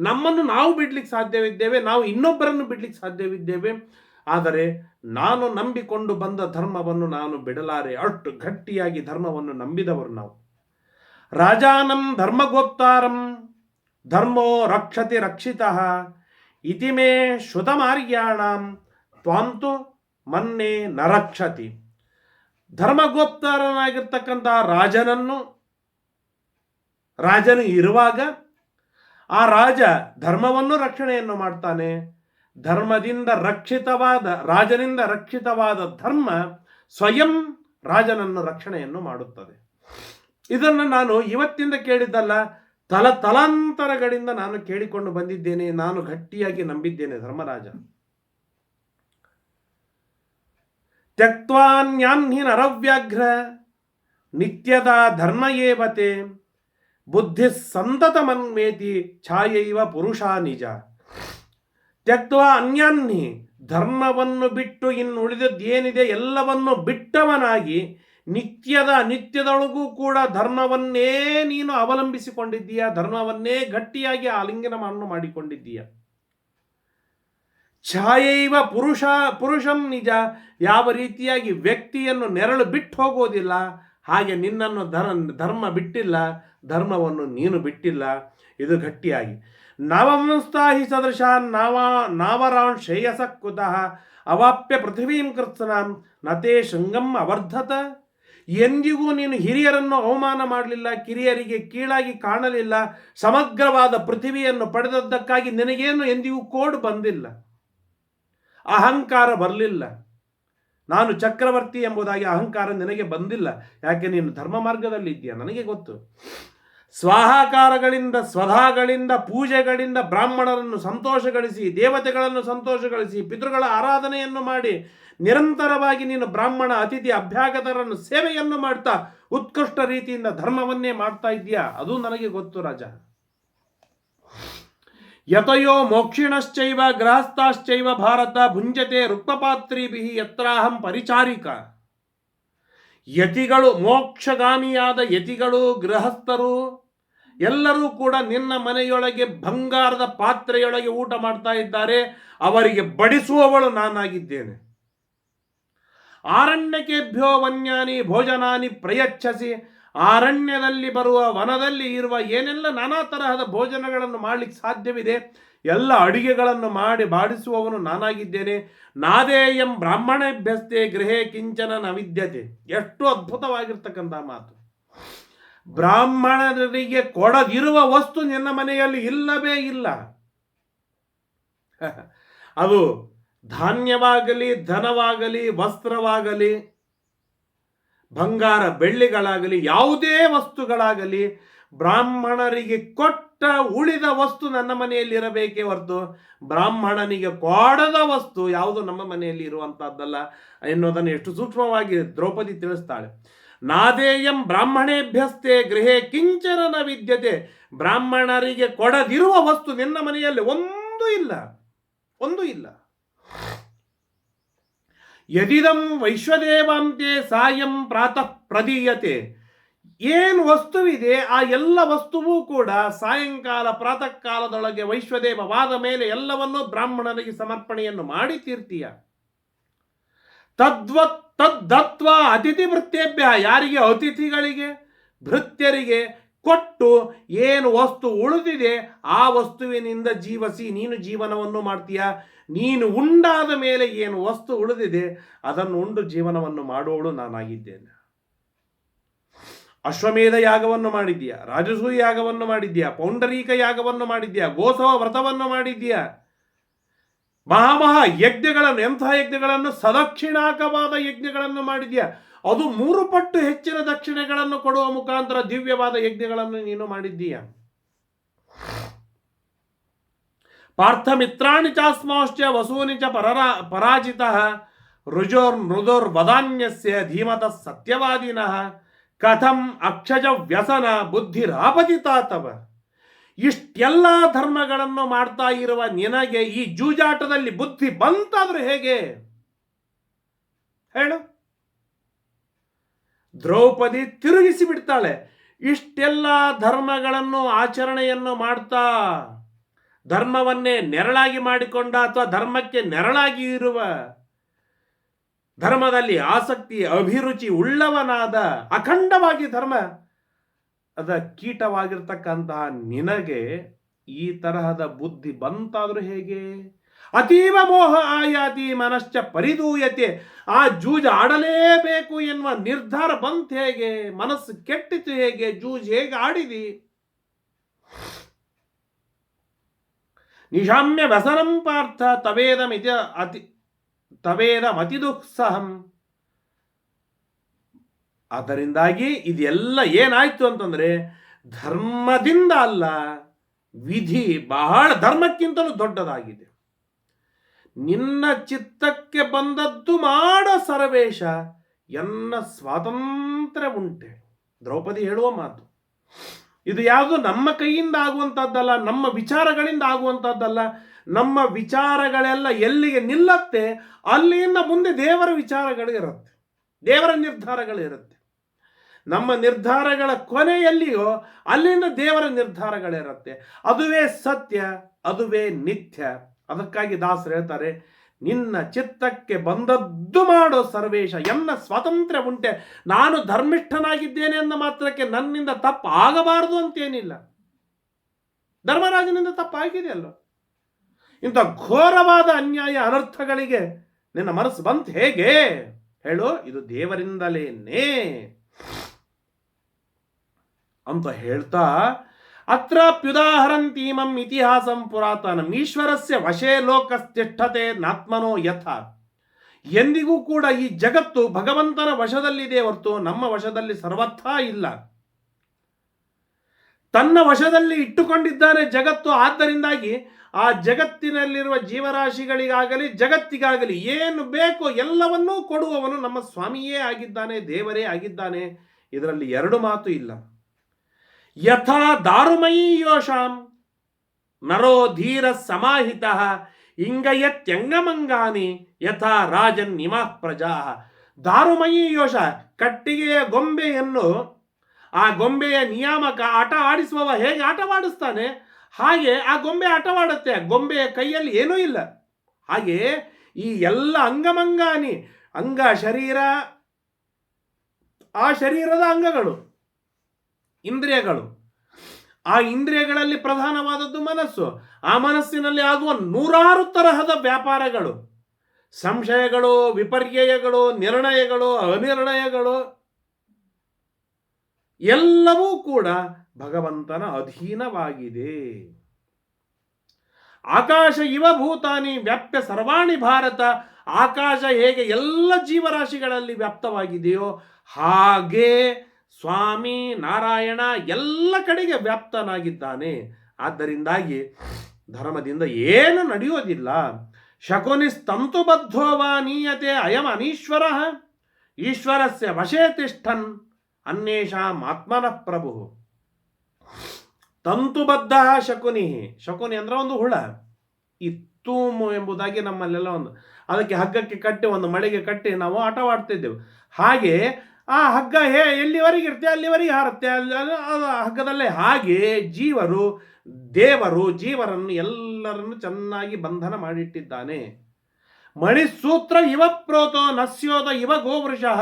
ನಮ್ಮನ್ನು ನಾವು ಬಿಡ್ಲಿಕ್ಕೆ ಸಾಧ್ಯವಿದ್ದೇವೆ, ನಾವು ಇನ್ನೊಬ್ಬರನ್ನು ಬಿಡ್ಲಿಕ್ಕೆ ಸಾಧ್ಯವಿದ್ದೇವೆ. ಆದರೆ ನಾನು ನಂಬಿಕೊಂಡು ಬಂದ ಧರ್ಮವನ್ನು ನಾನು ಬಿಡಲಾರೆ. ಅಷ್ಟು ಗಟ್ಟಿಯಾಗಿ ಧರ್ಮವನ್ನು ನಂಬಿದವರು ನಾವು. ರಾಜಾನಂ ಧರ್ಮಗೋಪ್ತಾರಂ ಧರ್ಮೋ ರಕ್ಷತಿ ರಕ್ಷಿತಃ ಇತಿ ಮೇ ಶ್ರುತಮಾರ್ಯಾಣಾಂ ತ್ವಾಂತು ಮನ್ನೆ ನ ರಕ್ಷತಿ. ಧರ್ಮಗೋಪ್ತಾರನಾಗಿರ್ತಕ್ಕಂಥ ರಾಜನು ಇರುವಾಗ ಆ ರಾಜ ಧರ್ಮವನ್ನು ರಕ್ಷಣೆಯನ್ನು ಮಾಡ್ತಾನೆ. ರಾಜನಿಂದ ರಕ್ಷಿತವಾದ ಧರ್ಮ ಸ್ವಯಂ ರಾಜನನ್ನು ರಕ್ಷಣೆಯನ್ನು ಮಾಡುತ್ತದೆ. ಇದನ್ನು ನಾನು ಇವತ್ತಿಂದ ಕೇಳಿದ್ದಲ್ಲ, ತಲಾಂತರಗಳಿಂದ ನಾನು ಕೇಳಿಕೊಂಡು ಬಂದಿದ್ದೇನೆ. ನಾನು ಗಟ್ಟಿಯಾಗಿ ನಂಬಿದ್ದೇನೆ. ಧರ್ಮರಾಜ ತ್ಯಕ್ತ್ವಾನ್ಯಾನ್ಹಿ ನರವ್ಯಾಘ್ರ ನಿತ್ಯದ ಧರ್ಮ ಏವತೆ ಬುದ್ಧಿ ಸಂತತಮನ್ವೇತಿ ಛಾಯೈವ ಪುರುಷ ನಿಜ. ತ್ಯಕ್ತ್ವ ಅನ್ಯಾನ್ಹಿ, ಧರ್ಮವನ್ನು ಬಿಟ್ಟು ಇನ್ನು ಉಳಿದದ್ದೇನಿದೆ ಎಲ್ಲವನ್ನು ಬಿಟ್ಟವನಾಗಿ ನಿತ್ಯದೊಳಗೂ ಕೂಡ ಧರ್ಮವನ್ನೇ ನೀನು ಅವಲಂಬಿಸಿಕೊಂಡಿದ್ದೀಯ, ಧರ್ಮವನ್ನೇ ಗಟ್ಟಿಯಾಗಿ ಆಲಿಂಗನವನ್ನು ಮಾಡಿಕೊಂಡಿದ್ದೀಯ. ಛಾಯೈವ ಪುರುಷಂ ನಿಜ, ಯಾವ ರೀತಿಯಾಗಿ ವ್ಯಕ್ತಿಯನ್ನು ನೆರಳು ಬಿಟ್ಟು ಹೋಗೋದಿಲ್ಲ ಹಾಗೆ ನಿನ್ನನ್ನು ಧರ್ಮ ಬಿಟ್ಟಿಲ್ಲ, ಧರ್ಮವನ್ನು ನೀನು ಬಿಟ್ಟಿಲ್ಲ. ಇದು ಗಟ್ಟಿಯಾಗಿ ನವಮಂಸ್ತಾಹಿ ಸದೃಶಾನ್ ನಾವರಾನ್ ಶ್ರೇಯಸ ಕುತಃ ಅವಾಪ್ಯ ಪೃಥ್ವೀಂ ಕೃತ್ಸನಾಂ ನತೇ ಶೃಂಗಂ ಅವರ್ಧತ. ಎಂದಿಗೂ ನೀನು ಹಿರಿಯರನ್ನು ಅವಮಾನ ಮಾಡಲಿಲ್ಲ, ಕಿರಿಯರಿಗೆ ಕೀಳಾಗಿ ಕಾಣಲಿಲ್ಲ. ಸಮಗ್ರವಾದ ಪೃಥ್ವಿಯನ್ನು ಪಡೆದದ್ದಕ್ಕಾಗಿ ನಿನಗೇನು ಎಂದಿಗೂ ಕೋಡ್ ಬಂದಿಲ್ಲ, ಅಹಂಕಾರ ಬರಲಿಲ್ಲ. ನಾನು ಚಕ್ರವರ್ತಿ ಎಂಬುದಾಗಿ ಅಹಂಕಾರ ನಿನಗೆ ಬಂದಿಲ್ಲ. ಯಾಕೆ ನೀನು ಧರ್ಮ ಮಾರ್ಗದಲ್ಲಿ ಇದೆಯಾ, ನನಗೆ ಗೊತ್ತು. ಸ್ವಾಹಾಕಾರಗಳಿಂದ ಸ್ವಧಾಗಳಿಂದ ಪೂಜೆಗಳಿಂದ ಬ್ರಾಹ್ಮಣರನ್ನು ಸಂತೋಷಗಳಿಸಿ, ದೇವತೆಗಳನ್ನು ಸಂತೋಷಗಳಿಸಿ, ಪಿತೃಗಳ ಆರಾಧನೆಯನ್ನು ಮಾಡಿ ನಿರಂತರವಾಗಿ ನೀನು ಬ್ರಾಹ್ಮಣ ಅತಿಥಿ ಅಭ್ಯಾಗತರನ್ನು ಸೇವೆಯನ್ನು ಮಾಡ್ತಾ ಉತ್ಕೃಷ್ಟ ರೀತಿಯಿಂದ ಧರ್ಮವನ್ನೇ ಮಾಡ್ತಾ ಇದ್ದೀಯಾ, ಅದು ನನಗೆ ಗೊತ್ತು ರಾಜ. ಯತಯೋ ಮೋಕ್ಷಿಣಶ್ಚೈವ ಗೃಹಸ್ಥಾಶ್ಚೈವ ಭಾರತ ಭುಂಜತೆ ರುಕ್ಮಪಾತ್ರೀಭಿ ಯತ್ರಾಹಂ ಪರಿಚಾರಿಕ. ಯತಿಗಳು, ಮೋಕ್ಷಗಾಮಿಯಾದ ಯತಿಗಳು, ಗೃಹಸ್ಥರು ಎಲ್ಲರೂ ಕೂಡ ನಿನ್ನ ಮನೆಯೊಳಗೆ ಬಂಗಾರದ ಪಾತ್ರೆಯೊಳಗೆ ಊಟ ಮಾಡ್ತಾ ಇದ್ದಾರೆ. ಅವರಿಗೆ ಬಡಿಸುವವಳು ನಾನಾಗಿದ್ದೇನೆ. ಆರಣ್ಯಕೇಭ್ಯೋ ವನ್ಯಾನಿ ಭೋಜನಾನಿ ಪ್ರಯಚ್ಛಸಿ. ಅರಣ್ಯದಲ್ಲಿ ಬರುವ, ವನದಲ್ಲಿ ಇರುವ ಏನೆಲ್ಲ ನಾನಾ ತರಹದ ಭೋಜನಗಳನ್ನು ಮಾಡಲಿಕ್ಕೆ ಸಾಧ್ಯವಿದೆ ಎಲ್ಲ ಅಡಿಗೆಗಳನ್ನು ಮಾಡಿ ಬಾಡಿಸುವವನು ನಾನಾಗಿದ್ದೇನೆ. ನಾದೇಯಂ ಬ್ರಾಹ್ಮಣೇಭ್ಯಸ್ತೆ ಗೃಹೇ ಕಿಂಚನ ನ ವಿದ್ಯತೆ. ಎಷ್ಟು ಅದ್ಭುತವಾಗಿರ್ತಕ್ಕಂಥ ಮಾತು. ಬ್ರಾಹ್ಮಣರಿಗೆ ಕೊಡದಿರುವ ವಸ್ತು ನಿನ್ನ ಮನೆಯಲ್ಲಿ ಇಲ್ಲವೇ ಇಲ್ಲ. ಅದು ಧಾನ್ಯವಾಗಲಿ, ಧನವಾಗಲಿ, ವಸ್ತ್ರವಾಗಲಿ, ಬಂಗಾರ ಬೆಳ್ಳಿಗಳಾಗಲಿ, ಯಾವುದೇ ವಸ್ತುಗಳಾಗಲಿ, ಬ್ರಾಹ್ಮಣರಿಗೆ ಕೊಟ್ಟ ಉಳಿದ ವಸ್ತು ನನ್ನ ಮನೆಯಲ್ಲಿ ಇರಬೇಕೇ ಹೊರತು ಬ್ರಾಹ್ಮಣನಿಗೆ ಕೊಡದ ವಸ್ತು ಯಾವುದು ನಮ್ಮ ಮನೆಯಲ್ಲಿ ಇರುವಂತಹದ್ದಲ್ಲ ಎನ್ನುವುದನ್ನು ಎಷ್ಟು ಸೂಕ್ಷ್ಮವಾಗಿ ದ್ರೌಪದಿ ತಿಳಿಸ್ತಾಳೆ. ನಾದೇಯಂ ಬ್ರಾಹ್ಮಣೇಭ್ಯಸ್ತೆ ಗೃಹೇ ಕಿಂಚನ ನ ವಿದ್ಯತೆ. ಬ್ರಾಹ್ಮಣರಿಗೆ ಕೊಡದಿರುವ ವಸ್ತು ನಿನ್ನ ಮನೆಯಲ್ಲಿ ಒಂದು ಇಲ್ಲ. ಯದಿದಂ ವೈಶ್ವದೇವಾಂತೆ ಸಾಯಂ ಪ್ರಾತಃ ಪ್ರದೀಯತೆ. ಏನು ವಸ್ತುವಿದೆ ಆ ಎಲ್ಲ ವಸ್ತುವೂ ಕೂಡ ಸಾಯಂಕಾಲ ಪ್ರಾತಃ ಕಾಲದೊಳಗೆ ವೈಶ್ವದೇವವಾದ ಮೇಲೆ ಎಲ್ಲವನ್ನೂ ಬ್ರಾಹ್ಮಣನಿಗೆ ಸಮರ್ಪಣೆಯನ್ನು ಮಾಡಿ ತೀರ್ತೀಯ. ತದ್ದತ್ವ ಅತಿಥಿ ಭೃತ್ಯೇಭ್ಯ. ಯಾರಿಗೆ? ಅತಿಥಿಗಳಿಗೆ, ಭೃತ್ಯರಿಗೆ ಕೊಟ್ಟು ಏನು ವಸ್ತು ಉಳಿದಿದೆ ಆ ವಸ್ತುವಿನಿಂದ ಜೀವಸಿ ನೀನು ಜೀವನವನ್ನು ಮಾಡ್ತೀಯ. ನೀನು ಉಂಡಾದ ಮೇಲೆ ಏನು ವಸ್ತು ಉಳಿದಿದೆ ಅದನ್ನು ಉಂಡು ಜೀವನವನ್ನು ಮಾಡುವವಳು ನಾನಾಗಿದ್ದೇನೆ. ಅಶ್ವಮೇಧ ಯಾಗವನ್ನು ಮಾಡಿದ್ದೀಯ, ರಾಜಸೂಯ ಯಾಗವನ್ನು ಮಾಡಿದ್ದೀಯ, ಪೌಂಡರೀಕ ಯಾಗವನ್ನು ಮಾಡಿದ್ದೀಯ, ಗೋಸವ ವ್ರತವನ್ನು ಮಾಡಿದ್ದೀಯ, ಮಹಾಮಹಾ ಯಜ್ಞಗಳನ್ನು, ಎಂಥ ಯಜ್ಞಗಳನ್ನು, ಸದಕ್ಷಿಣಾಕವಾದ ಯಜ್ಞಗಳನ್ನು ಮಾಡಿದ್ದೀಯ. ಅದು 3 ಪಟ್ಟು ಹೆಚ್ಚಿನ ದಕ್ಷಿಣೆಗಳನ್ನು ಕೊಡುವ ಮುಖಾಂತರ ದಿವ್ಯವಾದ ಯಜ್ಞಗಳನ್ನು ನೀನು ಮಾಡಿದ್ದೀಯ. ಪಾರ್ಥಮಿತ್ರಾಣಿ ಚಾಸ್ಮಾಶ್ಚ ವಸೂನಿ ಚ ಪರಾಜಿತಃ ಮೃದೋರ್ವದಾನ್ಯಸ್ಯ ಧೀಮತಃ ಸತ್ಯವಾದಿನಃ ಕಥಂ ಅಕ್ಷಜ ವ್ಯಸನ ಬುದ್ಧಿರಾಪತಿತಾತವ. ಇಷ್ಟೆಲ್ಲ ಧರ್ಮಗಳನ್ನು ಮಾಡ್ತಾ ಇರುವ ನಿನಗೆ ಈ ಜೂಜಾಟದಲ್ಲಿ ಬುದ್ಧಿ ಬಂತಾದ್ರೂ ಹೇಗೆ ಹೇಳು? ದ್ರೌಪದಿ ತಿರುಗಿಸಿ ಬಿಡ್ತಾಳೆ. ಇಷ್ಟೆಲ್ಲ ಧರ್ಮಗಳನ್ನು ಆಚರಣೆಯನ್ನು ಮಾಡ್ತಾ ಧರ್ಮವನ್ನೇ ನೆರಳಾಗಿ ಮಾಡಿಕೊಂಡ ಅಥವಾ ಧರ್ಮಕ್ಕೆ ನೆರಳಾಗಿ ಇರುವ, ಧರ್ಮದಲ್ಲಿ ಆಸಕ್ತಿ ಅಭಿರುಚಿ ಉಳ್ಳವನಾದ, ಅಖಂಡವಾಗಿ ಧರ್ಮ ಅದ ಕೀಟವಾಗಿರ್ತಕ್ಕಂತಹ ನಿನಗೆ ಈ ತರಹದ ಬುದ್ಧಿ ಬಂತಾದ್ರೂ ಹೇಗೆ? ಅತೀವ ಮೋಹ ಆಯಾತಿ ಮನಶ್ಚ ಪರಿದೂಯತೆ. ಆ ಜೂಜ್ ಆಡಲೇಬೇಕು ಎನ್ನುವ ನಿರ್ಧಾರ ಬಂತ ಹೇಗೆ? ಮನಸ್ಸು ಕೆಟ್ಟಿತು ಹೇಗೆ? ಜೂಜ್ ಹೇಗೆ ಆಡಿದಿ? ನಿಶಾಮ್ಯ ವ್ಯಸನಂ ಪಾರ್ಥ ತವೇದಮತಿ ದುಃಸಹಂ. ಅದರಿಂದಾಗಿ ಇದೆಲ್ಲ ಏನಾಯ್ತು ಅಂತಂದ್ರೆ ಧರ್ಮದಿಂದ ಅಲ್ಲ, ವಿಧಿ ಬಹಳ ಧರ್ಮಕ್ಕಿಂತಲೂ ದೊಡ್ಡದಾಗಿದೆ. ನಿನ್ನ ಚಿತ್ತಕ್ಕೆ ಬಂದದ್ದು ಮಾಡೋ ಸರ್ವೇಶ, ಎನ್ನ ಸ್ವಾತಂತ್ರ್ಯ ಉಂಟೆ. ದ್ರೌಪದಿ ಹೇಳುವ ಮಾತು ಇದು. ಯಾವುದು ನಮ್ಮ ಕೈಯಿಂದ ಆಗುವಂಥದ್ದಲ್ಲ, ನಮ್ಮ ವಿಚಾರಗಳಿಂದ ಆಗುವಂಥದ್ದಲ್ಲ. ನಮ್ಮ ವಿಚಾರಗಳೆಲ್ಲ ಎಲ್ಲಿಗೆ ನಿಲ್ಲತ್ತೆ ಅಲ್ಲಿಂದ ಮುಂದೆ ದೇವರ ವಿಚಾರಗಳಿರುತ್ತೆ, ದೇವರ ನಿರ್ಧಾರಗಳಿರುತ್ತೆ. ನಮ್ಮ ನಿರ್ಧಾರಗಳ ಕೊನೆಯಲ್ಲಿಯೋ ಅಲ್ಲಿಂದ ದೇವರ ನಿರ್ಧಾರಗಳಿರುತ್ತೆ. ಅದುವೇ ಸತ್ಯ, ಅದುವೇ ನಿತ್ಯ. ಅದಕ್ಕಾಗಿ ದಾಸರು ಹೇಳ್ತಾರೆ, ನಿನ್ನ ಚಿತ್ತಕ್ಕೆ ಬಂದದ್ದು ಮಾಡೋ ಸರ್ವೇಶ, ಎನ್ನ ಸ್ವಾತಂತ್ರ್ಯ ಉಂಟೆ. ನಾನು ಧರ್ಮಿಷ್ಠನಾಗಿದ್ದೇನೆ ಅಂದ ಮಾತ್ರಕ್ಕೆ ನನ್ನಿಂದ ತಪ್ಪು ಆಗಬಾರದು ಅಂತೇನಿಲ್ಲ. ಧರ್ಮರಾಜನಿಂದ ತಪ್ಪಾಗಿದೆಯಲ್ಲ. ಇಂಥ ಘೋರವಾದ ಅನ್ಯಾಯ ಅನರ್ಥಗಳಿಗೆ ನಿನ್ನ ಮನಸ್ಸು ಬಂತು ಹೇಗೆ ಹೇಳು? ಇದು ದೇವರಿಂದಲೇನೇ ಅಂತ ಹೇಳ್ತಾ, ಅತ್ರಾಪ್ಯುದಾಹರಂತೀಮಂ ಇತಿಹಾಸಂ ಪುರಾತನಂ ಈಶ್ವರಸ್ಯ ವಶೇ ಲೋಕಸ್ತಿಷ್ಠತೆ ನಾತ್ಮನೋ ಯಥ. ಎಂದಿಗೂ ಕೂಡ ಈ ಜಗತ್ತು ಭಗವಂತನ ವಶದಲ್ಲಿದೆ ಹೊರತು ನಮ್ಮ ವಶದಲ್ಲಿ ಸರ್ವಥಾ ಇಲ್ಲ. ತನ್ನ ವಶದಲ್ಲಿ ಇಟ್ಟುಕೊಂಡಿದ್ದಾನೆ ಜಗತ್ತು. ಆದ್ದರಿಂದಾಗಿ ಆ ಜಗತ್ತಿನಲ್ಲಿರುವ ಜೀವರಾಶಿಗಳಿಗಾಗಲಿ ಜಗತ್ತಿಗಾಗಲಿ ಏನು ಬೇಕೋ ಎಲ್ಲವನ್ನೂ ಕೊಡುವವನು ನಮ್ಮ ಸ್ವಾಮಿಯೇ ಆಗಿದ್ದಾನೆ, ದೇವರೇ ಆಗಿದ್ದಾನೆ. ಇದರಲ್ಲಿ ಎರಡು ಮಾತು ಇಲ್ಲ. ಯಥಾ ದಾರುಮಯೀ ಯೋಷಾಂ ನರೋ ಧೀರ ಸಮಾಹಿತ ಇಂಗಯತ್ಯಂಗಮಂಗಾನಿ ಯಥಾ ರಾಜನ್ ನಿಮಃ ಪ್ರಜಾ. ದಾರುಮಯೀ ಯೋಷ, ಕಟ್ಟಿಗೆಯ ಗೊಂಬೆಯನ್ನು ಆ ಗೊಂಬೆಯ ನಿಯಾಮಕ ಆಟ ಆಡಿಸುವವ ಹೇಗೆ ಆಟವಾಡಿಸ್ತಾನೆ ಹಾಗೆ ಆ ಗೊಂಬೆ ಆಟವಾಡುತ್ತೆ. ಗೊಂಬೆಯ ಕೈಯಲ್ಲಿ ಏನೂ ಇಲ್ಲ. ಹಾಗೆ ಈ ಎಲ್ಲ ಅಂಗಮಂಗಾನಿ, ಅಂಗ ಶರೀರ, ಆ ಶರೀರದ ಅಂಗಗಳು ಇಂದ್ರಿಯಗಳು, ಆ ಇಂದ್ರಿಯಗಳಲ್ಲಿ ಪ್ರಧಾನವಾದದ್ದು ಮನಸ್ಸು. ಆ ಮನಸ್ಸಿನಲ್ಲಿ ಆಗುವ ನೂರಾರು ತರಹದ ವ್ಯಾಪಾರಗಳು, ಸಂಶಯಗಳು, ವಿಪರ್ಯಯಗಳು, ನಿರ್ಣಯಗಳು, ಅನಿರ್ಣಯಗಳು ಎಲ್ಲವೂ ಕೂಡ ಭಗವಂತನ ಅಧೀನವಾಗಿದೆ. ಆಕಾಶ ಇವ ಭೂತಾನಿ ವ್ಯಾಪ್ಯ ಸರ್ವಾಣಿ ಭಾರತ. ಆಕಾಶ ಹೇಗೆ ಎಲ್ಲ ಜೀವರಾಶಿಗಳಲ್ಲಿ ವ್ಯಾಪ್ತವಾಗಿದೆಯೋ ಹಾಗೆ ಸ್ವಾಮಿ ನಾರಾಯಣ ಎಲ್ಲ ಕಡೆಗೆ ವ್ಯಾಪ್ತನಾಗಿದ್ದಾನೆ. ಆದ್ದರಿಂದಾಗಿ ಧರ್ಮದಿಂದ ಏನು ನಡೆಯೋದಿಲ್ಲ. ಶಕುನಿಸ್ತಂತುಬದ್ಧೋವಾ ನೀಯತೆ ಅಯಂ ಅನೀಶ್ವರ ಈಶ್ವರಸ್ಯ ವಶೇ ತಿಷ್ಠನ್ ಅನ್ಯೇಷಾಂ ಆತ್ಮನಃ ಪ್ರಭು. ತಂತುಬದ್ಧ ಶಕುನಿ. ಶಕುನಿ ಅಂದ್ರೆ ಒಂದು ಹುಳ. ಈ ತೂಮು ಎಂಬುದಾಗಿ ನಮ್ಮಲ್ಲೆಲ್ಲ ಒಂದು ಅದಕ್ಕೆ ಹಗ್ಗಕ್ಕೆ ಕಟ್ಟಿ ಒಂದು ಮಳೆಗೆ ಕಟ್ಟಿ ನಾವು ಆಟವಾಡ್ತಿದ್ದೆವು. ಹಾಗೆ ಆ ಹಗ್ಗ ಎಲ್ಲಿವರೆಗೆ ಇರುತ್ತೆ ಅಲ್ಲಿವರೆಗೆ ಹಾರುತ್ತೆ, ಹಗ್ಗದಲ್ಲೇ. ಹಾಗೆ ದೇವರು ಜೀವರನ್ನು ಎಲ್ಲರನ್ನು ಚೆನ್ನಾಗಿ ಬಂಧನ ಮಾಡಿಟ್ಟಿದ್ದಾನೆ. ಮಣಿಸೂತ್ರ ಇವ ಪ್ರೋತೋ ನಸ್ಯೋದ ಇವ ಗೋವೃಷಃ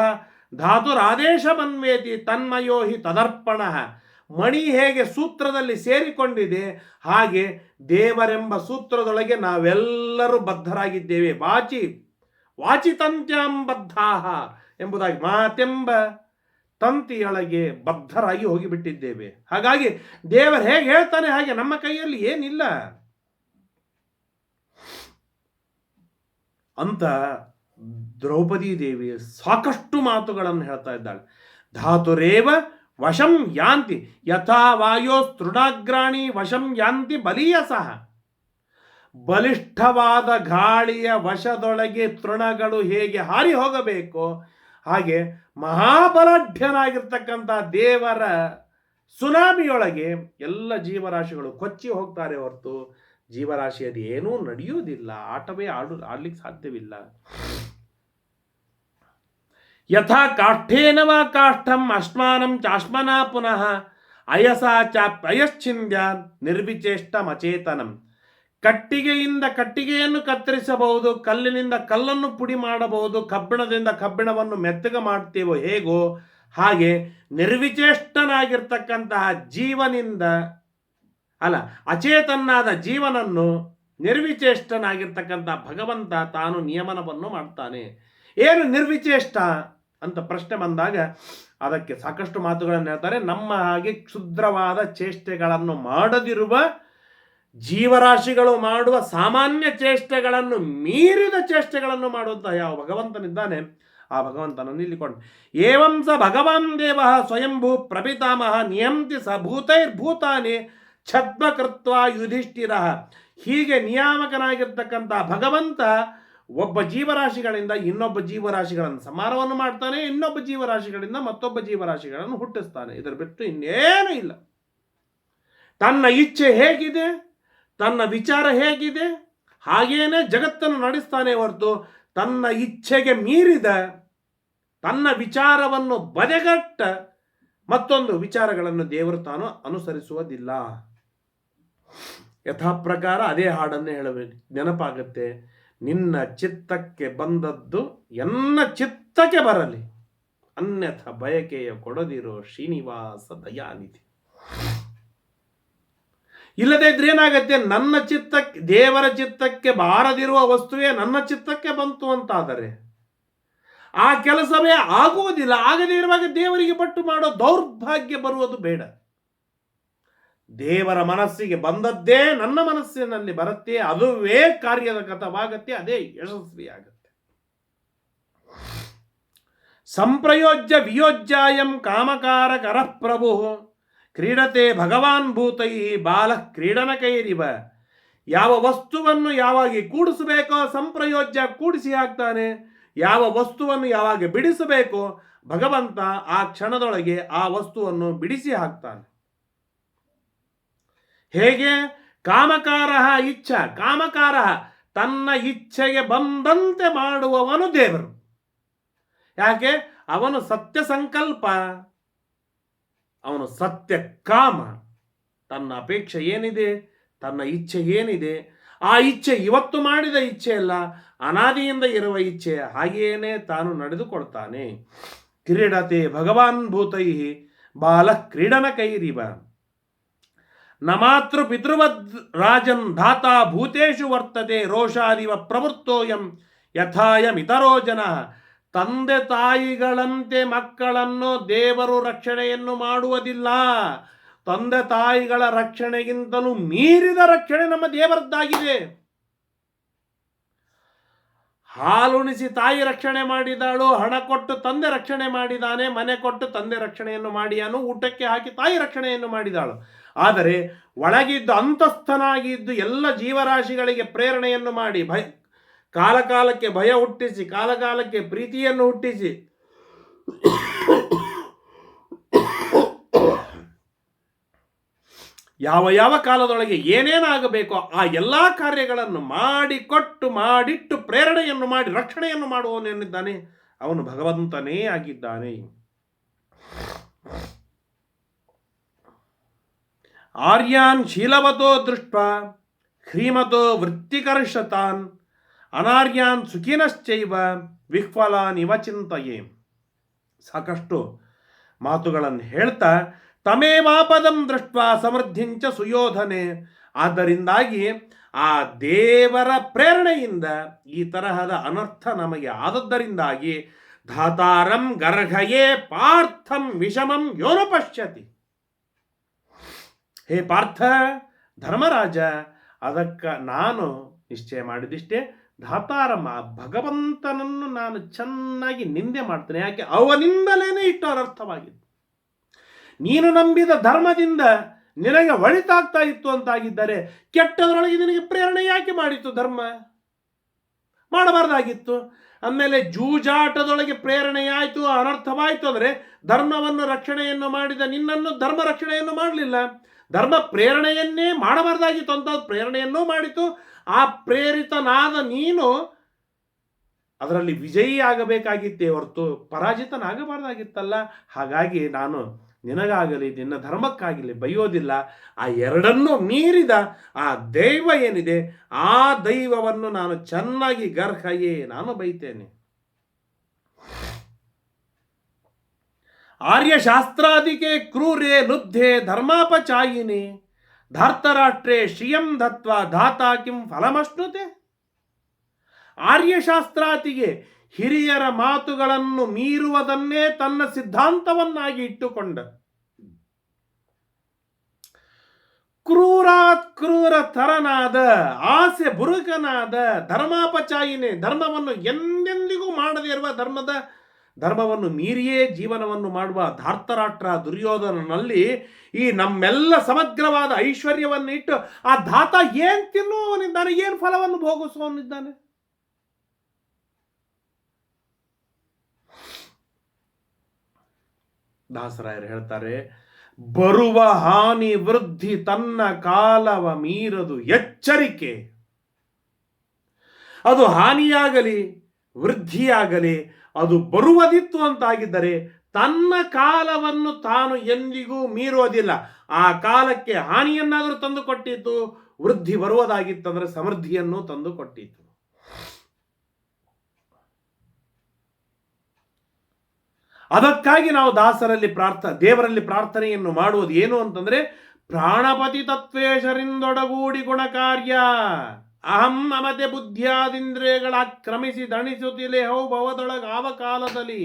ಧಾತುರಾದೇಶ ಮನ್ವೇತಿ ತನ್ಮಯೋ ಹಿ ತದರ್ಪಣ. ಮಣಿ ಹೇಗೆ ಸೂತ್ರದಲ್ಲಿ ಸೇರಿಕೊಂಡಿದೆ ಹಾಗೆ ದೇವರೆಂಬ ಸೂತ್ರದೊಳಗೆ ನಾವೆಲ್ಲರೂ ಬದ್ಧರಾಗಿದ್ದೇವೆ. ವಾಚಿತಂತ್ಯಂ ಬದ್ಧಾಹ ಎಂಬುದಾಗಿ ಮಾತೆಂಬ ತಂತಿಯೊಳಗೆ ಬದ್ಧರಾಗಿ ಹೋಗಿಬಿಟ್ಟಿದ್ದೇವೆ. ಹಾಗಾಗಿ ದೇವರು ಹೇಗೆ ಹೇಳ್ತಾನೆ ಹಾಗೆ ನಮ್ಮ ಕೈಯಲ್ಲಿ ಏನಿಲ್ಲ ಅಂತ ದ್ರೌಪದಿ ದೇವಿ ಸಾಕಷ್ಟು ಮಾತುಗಳನ್ನು ಹೇಳ್ತಾ ಇದ್ದಾಳೆ. ಧಾತುರೇವ ವಶಂ ಯಾಂತಿ ಯಥಾ ವಾಯೋ ತೃಣಾಗ್ರಾಣಿ ವಶಂ ಯಾಂತಿ ಬಲೀಯಸಃ. ಬಲಿಷ್ಠವಾದ ಗಾಳಿಯ ವಶದೊಳಗೆ ತೃಣಗಳು ಹೇಗೆ ಹಾರಿ ಹೋಗಬೇಕು ಹಾಗೆ ಮಹಾಬಲಾಢ್ಯನಾಗಿರ್ತಕ್ಕಂಥ ದೇವರ ಸುನಾಮಿಯೊಳಗೆ ಎಲ್ಲ ಜೀವರಾಶಿಗಳು ಕೊಚ್ಚಿ ಹೋಗ್ತಾರೆ ಹೊರತು ಜೀವರಾಶಿಯಲ್ಲಿ ಏನೂ ನಡೆಯುವುದಿಲ್ಲ. ಆಟವೇ ಆಡ್ಲಿಕ್ಕೆ ಸಾಧ್ಯವಿಲ್ಲ. ಯಥಾ ಕಾಷ್ಠೇನ ವಾ ಕಾಷ್ಠಂ ಅಶ್ಮಾನಂ ಚಾಶ್ಮನಾ ಪುನಃ ಅಯಸಾ ಚಾಪ್ಯಯಶ್ಚಿಂದ್ಯ ನಿರ್ವಿಚೇಷ್ಟಮಚೇತನಂ. ಕಟ್ಟಿಗೆಯಿಂದ ಕಟ್ಟಿಗೆಯನ್ನು ಕತ್ತರಿಸಬಹುದು, ಕಲ್ಲಿನಿಂದ ಕಲ್ಲನ್ನು ಪುಡಿ ಮಾಡಬಹುದು, ಕಬ್ಬಿಣದಿಂದ ಕಬ್ಬಿಣವನ್ನು ಮೆತ್ತಗೆ ಮಾಡ್ತೇವೋ ಹೇಗೋ ಹಾಗೆ ನಿರ್ವಿಚೇಷ್ಟನಾಗಿರ್ತಕ್ಕಂತಹ ಜೀವನಿಂದ ಅಲ್ಲ, ಅಚೇತನಾದ ಜೀವನನ್ನು ನಿರ್ವಿಚೇಷ್ಟನಾಗಿರ್ತಕ್ಕಂಥ ಭಗವಂತ ತಾನು ನಿಯಮನವನ್ನು ಮಾಡ್ತಾನೆ. ಏನು ನಿರ್ವಿಚೇಷ್ಟ ಅಂತ ಪ್ರಶ್ನೆ ಬಂದಾಗ ಅದಕ್ಕೆ ಸಾಕಷ್ಟು ಮಾತುಗಳನ್ನು ಹೇಳ್ತಾರೆ. ನಮ್ಮ ಹಾಗೆ ಕ್ಷುದ್ರವಾದ ಚೇಷ್ಟೆಗಳನ್ನು ಮಾಡದಿರುವ ಜೀವರಾಶಿಗಳು ಮಾಡುವ ಸಾಮಾನ್ಯ ಚೇಷ್ಟೆಗಳನ್ನು ಮೀರಿದ ಚೇಷ್ಟೆಗಳನ್ನು ಮಾಡುವಂತಹ ಯಾವ ಭಗವಂತನಿದ್ದಾನೆ ಆ ಭಗವಂತನನ್ನು ಇಲ್ಲಿಕೊಂಡು ಏವಂ ಸ ಭಗವಾನ್ ದೇವ ಸ್ವಯಂಭೂ ಪ್ರಪಿತಾಮಹ ನಿಯಂತಿ ಸ ಭೂತೈರ್ಭೂತಾನಿ ಛದ್ಮಕೃತ್ವ ಯುಧಿಷ್ಠಿರ. ಹೀಗೆ ನಿಯಾಮಕನಾಗಿರ್ತಕ್ಕಂಥ ಭಗವಂತ ಒಬ್ಬ ಜೀವರಾಶಿಗಳಿಂದ ಇನ್ನೊಬ್ಬ ಜೀವರಾಶಿಗಳನ್ನು ಸಂಹಾರವನ್ನು ಮಾಡ್ತಾನೆ, ಇನ್ನೊಬ್ಬ ಜೀವರಾಶಿಗಳಿಂದ ಮತ್ತೊಬ್ಬ ಜೀವರಾಶಿಗಳನ್ನು ಹುಟ್ಟಿಸ್ತಾನೆ. ಇದರ ಬಿಟ್ಟು ಇನ್ನೇನು ಇಲ್ಲ. ತನ್ನ ಇಚ್ಛೆ ಹೇಗಿದೆ, ತನ್ನ ವಿಚಾರ ಹೇಗಿದೆ, ಹಾಗೇನೆ ಜಗತ್ತನ್ನು ನಡೆಸ್ತಾನೆ ಹೊರತು ತನ್ನ ಇಚ್ಛೆಗೆ ಮೀರಿದ ತನ್ನ ವಿಚಾರವನ್ನು ಬದೆಗಟ್ಟ ಮತ್ತೊಂದು ವಿಚಾರಗಳನ್ನು ದೇವರು ತಾನು ಅನುಸರಿಸುವುದಿಲ್ಲ. ಯಥಾ ಪ್ರಕಾರ ಅದೇ ಹಾಡನ್ನೇ ಹೇಳಬೇಕು, ನೆನಪಾಗತ್ತೆ. ನಿನ್ನ ಚಿತ್ತಕ್ಕೆ ಬಂದದ್ದು ಎನ್ನ ಚಿತ್ತಕ್ಕೆ ಬರಲಿ, ಅನ್ಯಥ ಬಯಕೆಯ ಕೊಡದಿರೋ ಶ್ರೀನಿವಾಸ ದಯಾನಿಧಿ. ಇಲ್ಲದೇ ಇದ್ರೆ ಏನಾಗತ್ತೆ, ನನ್ನ ಚಿತ್ತಕ್ಕೆ ದೇವರ ಚಿತ್ತಕ್ಕೆ ಬಾರದಿರುವ ವಸ್ತುವೇ ನನ್ನ ಚಿತ್ತಕ್ಕೆ ಬಂತು ಅಂತಾದರೆ ಆ ಕೆಲಸವೇ ಆಗುವುದಿಲ್ಲ. ಆಗದೇ ಇರುವಾಗ ದೇವರಿಗೆ ಪಟ್ಟು ಮಾಡೋ ದೌರ್ಭಾಗ್ಯ ಬರುವುದು ಬೇಡ. ದೇವರ ಮನಸ್ಸಿಗೆ ಬಂದದ್ದೇ ನನ್ನ ಮನಸ್ಸಿನಲ್ಲಿ ಬರುತ್ತೆ, ಅದುವೇ ಕಾರ್ಯದ ಗತವಾಗತ್ತೆ, ಅದೇ ಯಶಸ್ವಿಯಾಗತ್ತೆ. ಸಂಪ್ರಯೋಜ್ಯ ವಿಯೋಜ್ಯಾಯಂ ಕಾಮಕಾರಕರ ಪ್ರಭು ಕ್ರೀಡತೆ ಭಗವಾನ್ ಭೂತೈ ಬಾಲ ಕ್ರೀಡನಕೈರಿವ. ಯಾವ ವಸ್ತುವನ್ನು ಯಾವಾಗ ಕೂಡಿಸಬೇಕೋ ಸಂಪ್ರಯೋಜ್ಯ ಕೂಡಿಸಿ ಹಾಕ್ತಾನೆ, ಯಾವ ವಸ್ತುವನ್ನು ಯಾವಾಗ ಬಿಡಿಸಬೇಕೋ ಭಗವಂತ ಆ ಕ್ಷಣದೊಳಗೆ ಆ ವಸ್ತುವನ್ನು ಬಿಡಿಸಿ ಹಾಕ್ತಾನೆ. ಹೇಗೆ? ಕಾಮಕಾರ ಇಚ್ಛಾ ಕಾಮಕಾರ, ತನ್ನ ಇಚ್ಛೆಗೆ ಬಂದಂತೆ ಮಾಡುವವನು ದೇವರು. ಯಾಕೆ? ಅವನು ಸತ್ಯ ಸಂಕಲ್ಪ, ಅವನು ಸತ್ಯ ಕಾಮ. ತನ್ನ ಅಪೇಕ್ಷೆ ಏನಿದೆ, ತನ್ನ ಇಚ್ಛೆ ಏನಿದೆ, ಆ ಇಚ್ಛೆ ಇವತ್ತು ಮಾಡಿದ ಇಚ್ಛೆ ಅಲ್ಲ, ಅನಾದಿಯಿಂದ ಇರುವ ಇಚ್ಛೆ. ಹಾಗೇನೆ ತಾನು ನಡೆದುಕೊಳ್ತಾನೆ. ಕ್ರೀಡತೆ ಭಗವಾನ್ ಭೂತೈ ಬಾಲ ಕ್ರೀಡನ ಕೈರಿವ. ನ ಮಾತೃ ಪಿತೃವದ್ ರಾಜನ್ ಧಾತಾ ಭೂತೇಶು ವರ್ತತೆ ರೋಷಾದಿವ ಪ್ರವೃತ್ತೋಯಂ ಯಥಾಯಮಿತರೋ ಜನ. ತಂದೆ ತಾಯಿಗಳಂತೆ ಮಕ್ಕಳನ್ನು ದೇವರು ರಕ್ಷಣೆಯನ್ನು ಮಾಡುವುದಿಲ್ಲ. ತಂದೆ ತಾಯಿಗಳ ರಕ್ಷಣೆಗಿಂತಲೂ ಮೀರಿದ ರಕ್ಷಣೆ ನಮ್ಮ ದೇವರದ್ದಾಗಿದೆ. ಹಾಲುಣಿಸಿ ತಾಯಿ ರಕ್ಷಣೆ ಮಾಡಿದಾಳು, ಹಣ ಕೊಟ್ಟು ತಂದೆ ರಕ್ಷಣೆ ಮಾಡಿದಾನೆ, ಮನೆ ಕೊಟ್ಟು ತಂದೆ ರಕ್ಷಣೆಯನ್ನು ಮಾಡಿಯಾನು, ಊಟಕ್ಕೆ ಹಾಕಿ ತಾಯಿ ರಕ್ಷಣೆಯನ್ನು ಮಾಡಿದಾಳು. ಆದರೆ ಒಳಗಿದ್ದು ಅಂತಸ್ಥನಾಗಿದ್ದು ಎಲ್ಲ ಜೀವರಾಶಿಗಳಿಗೆ ಪ್ರೇರಣೆಯನ್ನು ಮಾಡಿ ಕಾಲಕಾಲಕ್ಕೆ ಭಯ ಹುಟ್ಟಿಸಿ, ಕಾಲಕಾಲಕ್ಕೆ ಪ್ರೀತಿಯನ್ನು ಹುಟ್ಟಿಸಿ, ಯಾವ ಯಾವ ಕಾಲದೊಳಗೆ ಏನೇನಾಗಬೇಕೋ ಆ ಎಲ್ಲ ಕಾರ್ಯಗಳನ್ನು ಮಾಡಿಟ್ಟು ಪ್ರೇರಣೆಯನ್ನು ಮಾಡಿ ರಕ್ಷಣೆಯನ್ನು ಮಾಡುವವನೇನಿದ್ದಾನೆ ಅವನು ಭಗವಂತನೇ ಆಗಿದ್ದಾನೆ. ಆರ್ಯಾನ್ ಶೀಲವತೋ ದೃಷ್ಟ ಹ್ರೀಮತೋ ವೃತ್ತಿಕರ್ಷತಾನ್ ಅನಾರ್ಯಾನ್ ಸುಖಿನಶ್ಚೈವ ವಿಹ್ವಲಾನ್ ಇವ ಚಿಂತೆಯೇ. ಸಾಕಷ್ಟು ಮಾತುಗಳನ್ನು ಹೇಳ್ತಾ ತಮೇವಾಪದಂ ದೃಷ್ಟ ಸಮೃದ್ಧಿಂಚ ಸುಯೋಧನೆ. ಆದ್ದರಿಂದಾಗಿ ಆ ದೇವರ ಪ್ರೇರಣೆಯಿಂದ ಈ ತರಹದ ಅನರ್ಥ ನಮಗೆ ಆದದ್ದರಿಂದಾಗಿ ಧಾತಾರಂ ಗರ್ಹಯೇ ಪಾರ್ಥಂ ವಿಷಮಂ ಯೋನ ಪಶ್ಯತಿ. ಹೇ ಪಾರ್ಥ, ಧರ್ಮರಾಜ, ಅದಕ್ಕೆ ನಾನು ನಿಶ್ಚಯ ಮಾಡಿದಿಷ್ಟೇ, ಧಾತಾರಂ ಆ ಭಗವಂತನನ್ನು ನಾನು ಚೆನ್ನಾಗಿ ನಿಂದೆ ಮಾಡ್ತೇನೆ. ಯಾಕೆ? ಅವನಿಂದಲೇನೆ ಇಟ್ಟು ಅನರ್ಥವಾಗಿತ್ತು. ನೀನು ನಂಬಿದ ಧರ್ಮದಿಂದ ನಿನಗೆ ಒಳಿತಾಗ್ತಾ ಇತ್ತು ಅಂತಾಗಿದ್ದರೆ ಕೆಟ್ಟದರೊಳಗೆ ನಿನಗೆ ಪ್ರೇರಣೆ ಯಾಕೆ ಮಾಡಿತ್ತು? ಧರ್ಮ ಮಾಡಬಾರ್ದಾಗಿತ್ತು. ಆಮೇಲೆ ಜೂಜಾಟದೊಳಗೆ ಪ್ರೇರಣೆಯಾಯಿತು, ಅನರ್ಥವಾಯಿತು ಅಂದರೆ ಧರ್ಮವನ್ನು ರಕ್ಷಣೆಯನ್ನು ಮಾಡಿದ ನಿನ್ನನ್ನು ಧರ್ಮ ರಕ್ಷಣೆಯನ್ನು ಮಾಡಲಿಲ್ಲ. ಧರ್ಮ ಪ್ರೇರಣೆಯನ್ನೇ ಮಾಡಬಾರ್ದಾಗಿತ್ತು ಅಂತ ಪ್ರೇರಣೆಯನ್ನೂ ಮಾಡಿತು. ಆ ಪ್ರೇರಿತನಾದ ನೀನು ಅದರಲ್ಲಿ ವಿಜಯಿ ಆಗಬೇಕಾಗಿತ್ತೇ ಹೊರತು ಪರಾಜಿತನಾಗಬಾರ್ದಾಗಿತ್ತಲ್ಲ. ಹಾಗಾಗಿ ನಾನು ನಿನಗಾಗಲಿ ನಿನ್ನ ಧರ್ಮಕ್ಕಾಗಲಿ ಬೈಯೋದಿಲ್ಲ. ಆ ಎರಡನ್ನೂ ಮೀರಿದ ಆ ದೈವ ಏನಿದೆ ಆ ದೈವವನ್ನು ನಾನು ಚೆನ್ನಾಗಿ ಗರ್ಹಯೇ ನಾನು ಬೈತೇನೆ. ಆರ್ಯಶಾಸ್ತ್ರಾದಿಕೆ ಕ್ರೂರೇ ಲುಬ್ಧೆ ಧರ್ಮಾಪಚಾಯಿನಿ. ಧಾರ್ತರಾಷ್ಟ್ರೇ ಶ್ರಿಯಂ ದತ್ವಾ ಧಾತಾ ಕಿಂ ಫಲಮಶ್ನುತೆ. ಆರ್ಯಶಾಸ್ತ್ರಾತಿಗೆ ಹಿರಿಯರ ಮಾತುಗಳನ್ನು ಮೀರುವುದನ್ನೇ ತನ್ನ ಸಿದ್ಧಾಂತವನ್ನಾಗಿ ಇಟ್ಟುಕೊಂಡ ಕ್ರೂರಾತ್ ಕ್ರೂರ ತರನಾದ, ಆಸೆ ಬುರುಕನಾದ, ಧರ್ಮಾಪಚಾಯಿನೇ, ಧರ್ಮವನ್ನು ಎಂದೆಂದಿಗೂ ಮಾಡದೇ ಇರುವ ಧರ್ಮವನ್ನು ಮೀರಿಯೇ ಜೀವನವನ್ನು ಮಾಡುವ ಧಾರ್ತರಾಷ್ಟ್ರ ದುರ್ಯೋಧನನಲ್ಲಿ ಈ ನಮ್ಮೆಲ್ಲ ಸಮಗ್ರವಾದ ಐಶ್ವರ್ಯವನ್ನು ಇಟ್ಟು ಆ ಧಾತ ಏನ್ ತಿನ್ನುವವನಿದ್ದಾನೆ, ಏನ್ ಫಲವನ್ನು ಭೋಗಿಸುವವನಿದ್ದಾನೆ? ದಾಸರಾಯರು ಹೇಳ್ತಾರೆ, ಬರುವ ಹಾನಿ ವೃದ್ಧಿ ತನ್ನ ಕಾಲವ ಮೀರದು ಎಚ್ಚರಿಕೆ. ಅದು ಹಾನಿಯಾಗಲಿ ವೃದ್ಧಿಯಾಗಲಿ ಅದು ಬರುವುದಿತ್ತು ಅಂತಾಗಿದ್ದರೆ ತನ್ನ ಕಾಲವನ್ನು ತಾನು ಎಂದಿಗೂ ಮೀರುವುದಿಲ್ಲ. ಆ ಕಾಲಕ್ಕೆ ಹಾನಿಯನ್ನಾದರೂ ತಂದು ಕೊಟ್ಟಿತ್ತು, ವೃದ್ಧಿ ಬರುವುದಾಗಿತ್ತಂದ್ರೆ ಸಮೃದ್ಧಿಯನ್ನು ತಂದು ಕೊಟ್ಟಿತ್ತು. ಅದಕ್ಕಾಗಿ ನಾವು ದೇವರಲ್ಲಿ ಪ್ರಾರ್ಥನೆಯನ್ನು ಮಾಡುವುದು ಏನು ಅಂತಂದ್ರೆ, ಪ್ರಾಣಪತಿ ತತ್ವೇಶರಿಂದೊಡಗೂಡಿ ಗುಣಕಾರ್ಯ ಅಹಂ ಮಮತೆ ಬುದ್ಧಿಯಾದಿಂದ್ರಿಯಗಳ ಕ್ರಮಿಸಿ ದಣಿಸುತ್ತಿಲೆ ಹೌ ಭವದೊಳಗಾವ ಕಾಲದಲ್ಲಿ.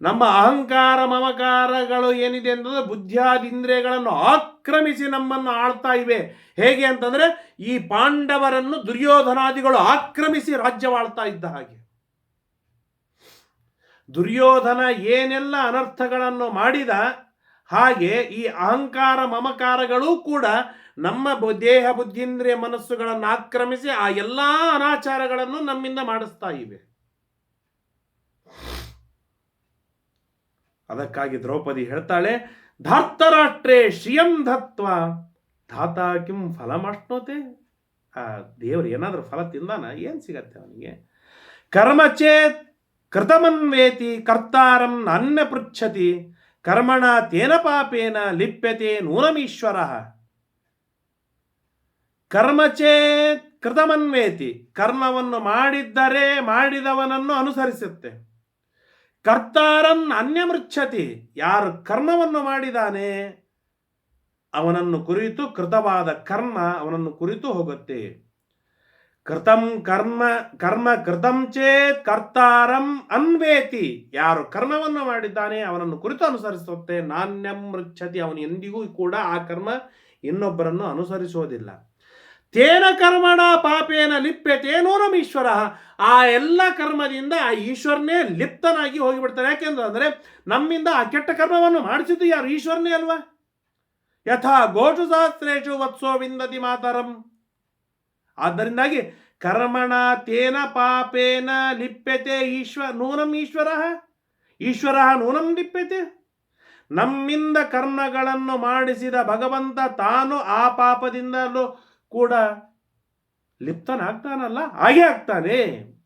ನಮ್ಮ ಅಹಂಕಾರ ಮಮಕಾರಗಳು ಏನಿದೆ ಅಂತಂದ್ರೆ ಬುದ್ಧಿಯಾದಿಂದ್ರಿಯಗಳನ್ನು ಆಕ್ರಮಿಸಿ ನಮ್ಮನ್ನು ಆಳ್ತಾ ಇವೆ. ಹೇಗೆ ಅಂತಂದ್ರೆ ಈ ಪಾಂಡವರನ್ನು ದುರ್ಯೋಧನಾದಿಗಳು ಆಕ್ರಮಿಸಿ ರಾಜ್ಯವಾಳ್ತಾ ಇದ್ದ ಹಾಗೆ. ದುರ್ಯೋಧನ ಏನೆಲ್ಲ ಅನರ್ಥಗಳನ್ನು ಮಾಡಿದ ಹಾಗೆ ಈ ಅಹಂಕಾರ ಮಮಕಾರಗಳು ಕೂಡ ನಮ್ಮ ದೇಹ ಬುದ್ಧೀಂದ್ರಿಯ ಮನಸ್ಸುಗಳನ್ನು ಆಕ್ರಮಿಸಿ ಆ ಎಲ್ಲಾ ಅನಾಚಾರಗಳನ್ನು ನಮ್ಮಿಂದ ಮಾಡಿಸ್ತಾ ಇವೆ. ಅದಕ್ಕಾಗಿ ದ್ರೌಪದಿ ಹೇಳ್ತಾಳೆ, ಧಾರ್ತರಾಷ್ಟ್ರೇ ಶ್ರಿಯಂ ದತ್ವ ಧಾತಾ ಕಿಂ ಫಲಮಶ್ನುತೆ. ಆ ದೇವರು ಏನಾದರೂ ಫಲ ತಿಂದಾನ? ಏನ್ ಸಿಗತ್ತೆ ಅವನಿಗೆ? ಕರ್ಮಚೇತ್ ಕೃತಮನ್ವೇತಿ ಕರ್ತಾರಂ ಅನ್ನ ಪೃಚ್ಛತಿ ಕರ್ಮಣ ತೇನ ಪಾಪೇನ ಲಿಪ್ಯತೆ ನೂನಮೀಶ್ವರ. ಕರ್ಮಚೇತ್ ಕೃತಮನ್ವೇತಿ, ಕರ್ಮವನ್ನು ಮಾಡಿದ್ದರೆ ಮಾಡಿದವನನ್ನು ಅನುಸರಿಸುತ್ತೆ. ಕರ್ತಾರಂ ಅನ್ಯಮೃಚ್ಛತಿ, ಯಾರು ಕರ್ಮವನ್ನು ಮಾಡಿದಾನೆ ಅವನನ್ನು ಕುರಿತು ಕೃತವಾದ ಕರ್ಮ ಅವನನ್ನು ಕುರಿತು ಹೋಗುತ್ತೆ. ಕೃತಂ ಕರ್ಮ ಕೃತಂ ಚೇತ್ ಕರ್ತಾರಂ ಅನ್ವೇತಿ, ಯಾರು ಕರ್ಮವನ್ನು ಮಾಡಿದ್ದಾನೆ ಅವನನ್ನು ಕುರಿತು ಅನುಸರಿಸುತ್ತೆ. ನಾಣ್ಯಂ ಮೃಚ್ಛತಿ, ಅವನು ಎಂದಿಗೂ ಕೂಡ ಆ ಕರ್ಮ ಇನ್ನೊಬ್ಬರನ್ನು ಅನುಸರಿಸುವುದಿಲ್ಲ. ತೇನ ಕರ್ಮಣ ಪಾಪೇನ ಲಿಪ್ಯತೆ ನೂನಮೀಶ್ವರ, ಆ ಎಲ್ಲ ಕರ್ಮದಿಂದ ಆ ಈಶ್ವರನೇ ಲಿಪ್ತನಾಗಿ ಹೋಗಿಬಿಡ್ತಾನೆ. ಯಾಕೆಂದ್ರೆ ನಮ್ಮಿಂದ ಆ ಕೆಟ್ಟ ಕರ್ಮವನ್ನು ಮಾಡಿಸಿದ್ದು ಯಾರು? ಈಶ್ವರನೇ ಅಲ್ವಾ? ಯಥಾ ಗೋಷು ಸಹಸ್ರೇಷು ವತ್ಸೋ ವಿಂದತಿ ಮಾತರಂ. ಆದ್ದರಿಂದಾಗಿ ಕರ್ಮಣ ತೇನ ಪಾಪೇನ ಲಿಪ್ಯತೆ ನೂನಂ ಈಶ್ವರ ನೂನಂ ಲಿಪ್ಯತೆ. ನಮ್ಮಿಂದ ಕರ್ಮಗಳನ್ನು ಮಾಡಿಸಿದ ಭಗವಂತ ತಾನು ಆ ಪಾಪದಿಂದಲೂ ಕೂಡ ಲಿಪ್ತನಾಗ್ತಾನಲ್ಲ, ಹಾಗೆ ಆಗ್ತಾನೆ.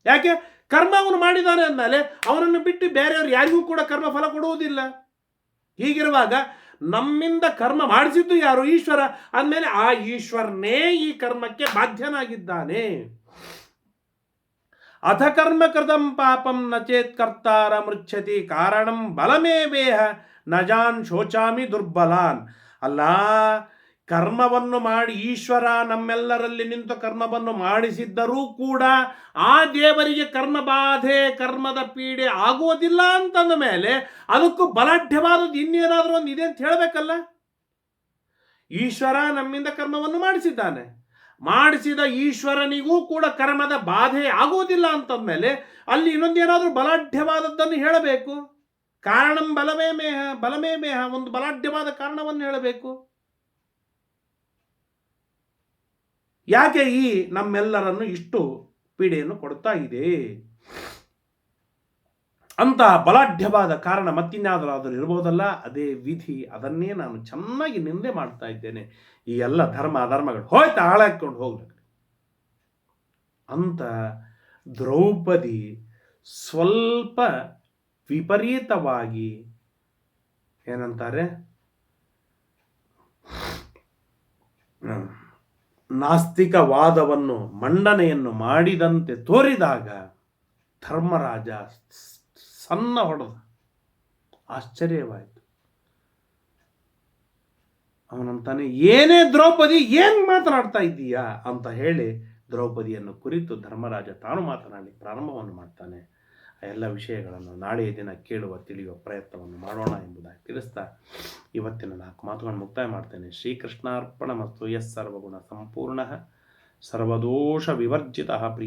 ಯಾಕೆ? ಕರ್ಮ ಅವನು ಮಾಡಿದಾನೆ ಅಂದಮೇಲೆ ಅವನನ್ನು ಬಿಟ್ಟು ಬೇರೆಯವರು ಯಾರಿಗೂ ಕೂಡ ಕರ್ಮ ಫಲ ಕೊಡುವುದಿಲ್ಲ. ಹೀಗಿರುವಾಗ ನಮ್ಮಿಂದ ಕರ್ಮ ಮಾಡಿಸಿದ್ದು ಯಾರು? ಈಶ್ವರ. ಅಂದಮೇಲೆ ಆ ಈಶ್ವರನೇ ಈ ಕರ್ಮಕ್ಕೆ ಬಾಧ್ಯನಾಗಿದ್ದಾನೆ. ಅಥ ಕರ್ಮ ಕೃತಂ ಪಾಪಂ ನಚೇತ್ ಕರ್ತಾರ ಮೃಚ್ಛತಿ ಕಾರಣಂ ಬಲಮೇವೇಹ ನಜಾನ್ ಶೋಚಾಮಿ ದುರ್ಬಲಾನ್. ಅಲ್ಲ, ಕರ್ಮವನ್ನು ಮಾಡಿ ಈಶ್ವರ ನಮ್ಮೆಲ್ಲರಲ್ಲಿ ನಿಂತು ಕರ್ಮವನ್ನು ಮಾಡಿಸಿದ್ದರೂ ಕೂಡ ಆ ದೇವರಿಗೆ ಕರ್ಮ ಬಾಧೆ ಕರ್ಮದ ಪೀಡೆ ಆಗುವುದಿಲ್ಲ ಅಂತಂದ ಮೇಲೆ ಅದಕ್ಕೂ ಬಲಾಢ್ಯವಾದದ್ದು ಇನ್ನೇನಾದರೂ ಒಂದು ಇದೆ ಅಂತ ಹೇಳಬೇಕಲ್ಲ. ಈಶ್ವರ ನಮ್ಮಿಂದ ಕರ್ಮವನ್ನು ಮಾಡಿಸಿದ್ದಾನೆ, ಮಾಡಿಸಿದ ಈಶ್ವರನಿಗೂ ಕೂಡ ಕರ್ಮದ ಬಾಧೆ ಆಗುವುದಿಲ್ಲ ಅಂತಂದ್ಮೇಲೆ ಅಲ್ಲಿ ಇನ್ನೊಂದೇನಾದರೂ ಬಲಾಢ್ಯವಾದದ್ದನ್ನು ಹೇಳಬೇಕು. ಕಾರಣಂ ಬಲಮೇ ಮೇಹ ಒಂದು ಬಲಾಢ್ಯವಾದ ಕಾರಣವನ್ನು ಹೇಳಬೇಕು. ಯಾಕೆ ಈ ನಮ್ಮೆಲ್ಲರನ್ನು ಇಷ್ಟು ಪೀಡೆಯನ್ನು ಕೊಡ್ತಾ ಇದೆ ಅಂತ ಬಲಾಢ್ಯವಾದ ಕಾರಣ ಮತ್ತಿನ್ಯಾವುದಾದರೂ ಇರಬಹುದಲ್ಲ. ಅದೇ ವಿಧಿ, ಅದನ್ನೇ ನಾನು ಚೆನ್ನಾಗಿ ನಿಂದೆ ಮಾಡ್ತಾ ಇದ್ದೇನೆ. ಈ ಎಲ್ಲ ಅಧರ್ಮಗಳು ಹೋಯ್ತಾ ಹಾಳಾಕೊಂಡು ಹೋಗ್ಲಿಕ್ಕೆ ಅಂತ ದ್ರೌಪದಿ ಸ್ವಲ್ಪ ವಿಪರೀತವಾಗಿ ಏನಂತಾರೆ, ನಾಸ್ತಿಕವಾದವನ್ನು ಮಂಡನೆಯನ್ನು ಮಾಡಿದಂತೆ ತೋರಿದಾಗ ಧರ್ಮರಾಜ ಸಣ್ಣ ಹೊಡೆದ. ಆಶ್ಚರ್ಯವಾಯಿತು. ಅವನಂತಾನೆ, ಏನೇ ದ್ರೌಪದಿ, ಏನು ಮಾತನಾಡ್ತಾ ಇದ್ದೀಯಾ ಅಂತ ಹೇಳಿ ದ್ರೌಪದಿಯನ್ನು ಕುರಿತು ಧರ್ಮರಾಜ ತಾನು ಮಾತನಾಡಿ ಪ್ರಾರಂಭವನ್ನು ಮಾಡ್ತಾನೆ. ಆ ಎಲ್ಲ ವಿಷಯಗಳನ್ನು ನಾಳೆಯ ದಿನ ಕೇಳುವ ತಿಳಿಯುವ ಪ್ರಯತ್ನವನ್ನು ಮಾಡೋಣ ಎಂಬುದಾಗಿ ತಿಳಿಸ್ತಾ ಇವತ್ತಿನ 4 ಮಾತುಗಳನ್ನು ಮುಕ್ತಾಯ ಮಾಡ್ತೇನೆ. ಶ್ರೀಕೃಷ್ಣಾರ್ಪಣ ಮತ್ತು ಯಸ್ ಸರ್ವಗುಣ ಸಂಪೂರ್ಣ ಸರ್ವದೋಷ ವಿವರ್ಜಿತ